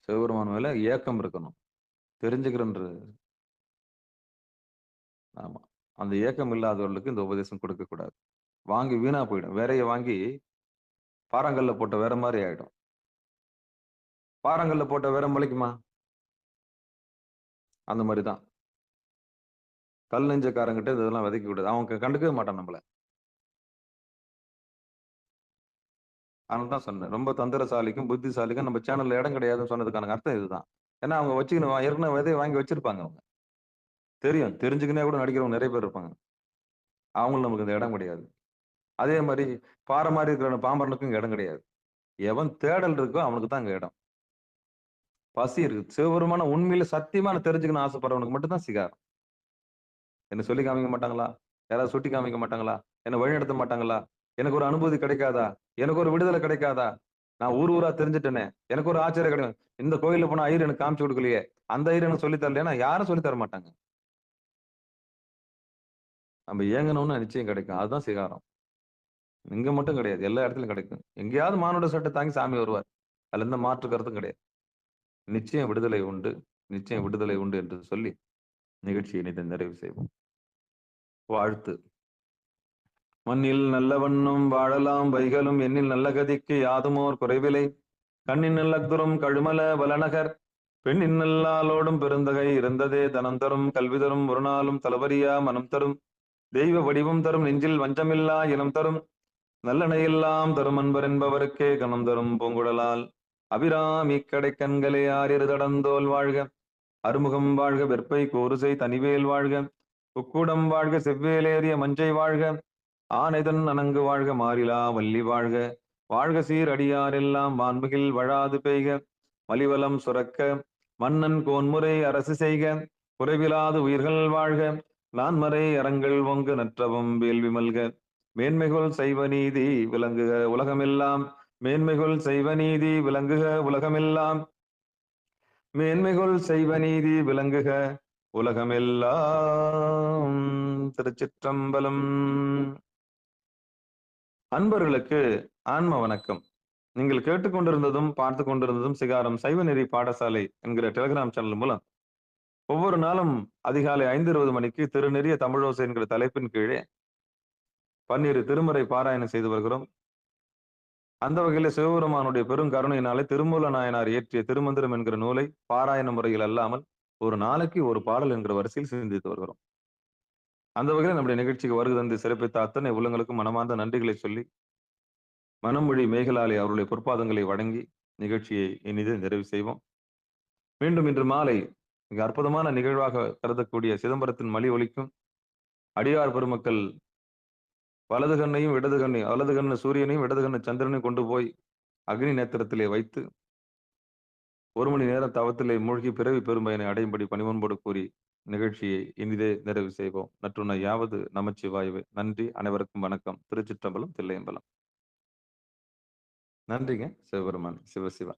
[SPEAKER 1] சிவபெருமான் மேல ஏக்கம் இருக்கணும். தெரிஞ்சுக்கிறன்ற ஆமா. அந்த ஏக்கம் இல்லாதவர்களுக்கு இந்த உபதேசம் கொடுக்கக்கூடாது. வாங்கி வீணா போயிடும். விரைய வாங்கி பாறாங்கல்ல போட்ட வேற மாரி ஆயிடும். பாறாங்கல்ல போட்ட வேற முளைக்குமா? அந்த மாரி தான். கல் நெஞ்சக்காரங்கிட்ட இதெல்லாம் விதைக்க கூடாது. அவன் கண்டுக்கவே மாட்டான் நம்மள. அதனால தான் சொன்னேன். ரொம்ப தந்திரசாலிக்கும், புத்திசாலிக்கும் நம்ம சேனல்ல இடம் கிடையாதுன்னு சொன்னதுக்கான அர்த்தம் இதுதான். ஏன்னா அவங்க வச்சுக்கணும் ஏற்கனவே விதைய வாங்கி வச்சிருப்பாங்க அவங்க. தெரியும். தெரிஞ்சுக்கினே கூட நடிக்கிறவங்க நெறைய பேர் இருப்பாங்க. அவங்களும் நமக்கு இந்த இடம் கிடையாது. அதே மாரி பாறை மாரி இருக்கிற பாமரனுக்கும் இங்க இடம் கிடையாது. எவன் தேடல் இருக்கோ அவனுக்கு தான் இங்க இடம். பசி இருக்கு. சிவபெருமான உண்மையில சத்தியமா நான் தெரிஞ்சுக்கணும்னு ஆசைப்படுறவனுக்கு மட்டும் தான் சிகாரம். என்ன சொல்லி காமிக்க மாட்டாங்களா? யாராவது சுட்டி காமிக்க மாட்டாங்களா? என்ன வழிநடத்த மாட்டாங்களா? எனக்கு ஒரு அனுபூதி கிடைக்காதா? எனக்கு ஒரு விடுதலை கிடைக்காதா? நான் ஊர் ஊரா தெரிஞ்சுட்டேனே! எனக்கு ஒரு ஆச்சரியம் கிடைக்கும். இந்த கோயில்ல போனா ஐயர் எனக்கு காமிச்சு குடுக்கலையே! அந்த ஐயர் எனக்கு சொல்லி தரலைன்னா யாரும் சொல்லி தர மாட்டாங்க. நம்ம ஏங்கணும்னா நிச்சயம் கிடைக்கும். அதுதான் சிகாரம். இங்க மட்டும் கிடையாது. எல்லா இடத்துலயும் கிடைக்கும். எங்கேயாவது மானுட சட்டை தாங்கி சாமி வருவார். அதுல எந்த மாற்று கருத்தும் கிடையாது. நிச்சயம் விடுதலை உண்டு. நிச்சயம் விடுதலை உண்டு என்று சொல்லி நிகழ்ச்சியை இனிதே நிறைவு செய்வோம். வாழ்த்து. மண்ணில் நல்லவண்ணும் வாழலாம் வைகளும் எண்ணில் நல்ல கதிக்கு யாதுமோர் குறைவிலை கண்ணின் நல்லத்துறும் கழுமல வலநகர் பெண்ணின் நல்லாலோடும் பெருந்தகை இருந்ததே தனம் தரும் கல்வி தரும் ஒரு நாளும் தளவரியா மனம் தரும் தெய்வ வடிவம் தரும் நெஞ்சில் வஞ்சமில்லா இனம் தரும் நல்லனையெல்லாம் தரும் அன்பர் என்பவருக்கே கணம் தரும் பூங்குழலால் அபிராமி கடை கண்களே ஆரிரு தடந்தோல் வாழ்க அறுமுகம் வாழ்க வெற்பை கோருசை தனிவேல் வாழ்க உக்குடம் வாழ்க செவ்வேலேறிய மஞ்சை வாழ்க ஆனைதன் அணங்கு வாழ்க மாறிலா வள்ளி வாழ்க வாழ்க சீர் அடியாரெல்லாம் வான்மிகில் வழாது பெய்க மலிவலம் சுரக்க மன்னன் கோன்முறை அரசு செய்க குறைவிலாது உயிர்கள் வாழ்க நான்மறை அறங்கள் ஒங்கு நற்றவம் வேள்வி மல்க மேன்மைகள் செய்வ நீதி விளங்குக உலகமெல்லாம் மேன்மைகள் செய்வ நீதி விளங்குக உலகமெல்லாம் மேன்மைகள் செய்வ நீதி விளங்குக உலகமெல்லாம். திருச்சிற்றம்பலம். அன்பர்களுக்கு ஆன்ம வணக்கம். நீங்கள் கேட்டுக்கொண்டிருந்ததும் பார்த்து கொண்டிருந்ததும் சிகாரம் சைவ நெறி பாடசாலை என்கிற டெலிகிராம் சேனல் மூலம் ஒவ்வொரு நாளும் அதிகாலை 5:20 மணிக்கு திருநெறிய தமிழோசை என்கிற தலைப்பின் கீழே 12 திருமுறை பாராயணம் செய்து வருகிறோம். அந்த வகையில சிவபெருமானுடைய பெரும் கருணையினாலே திருமூல நாயனார் இயற்றிய திருமந்திரம் என்கிற நூலை பாராயண முறையில் அல்லாமல் ஒரு நாளைக்கு ஒரு பாடல் என்கிற வரிசையில் சிந்தித்து வருகிறோம். அந்த வகையில் நம்முடைய நிகழ்ச்சிக்கு வருகை தந்து சிறப்பித்த அத்தனை உள்ளங்களுக்கும் மனமார்ந்த நன்றிகளை சொல்லி மனமொழி மேகலாலே அவருடைய பொற்பாதங்களை வழங்கி நிகழ்ச்சியை இனிது நிறைவு செய்வோம். மீண்டும் இன்று மாலை மிக அற்புதமான நிகழ்வாக கருதக்கூடிய சிதம்பரத்தின் மலி ஒலிக்கும் அடியார் பெருமக்கள் வலது கண்ணையும் இடது கண்ணையும் வலது கண்ணு சூரியனையும் இடது கண்ணு சந்திரனையும் கொண்டு போய் அக்னி நேத்திரத்திலே வைத்து 1 மணி நேரம் தவத்திலே மூழ்கி பிறவி பெரும்பயனை அடையும்படி பணிவன்போடு கூறி நிகழ்ச்சியை இனிதே நிறைவு செய்வோம். நற்றுணை யாவது நமச்சிவாயவே. நன்றி. அனைவருக்கும் வணக்கம். திருச்சிற்றம்பலம், தில்லையம்பலம். நன்றிங்க. சிவபெருமான். சிவசிவா.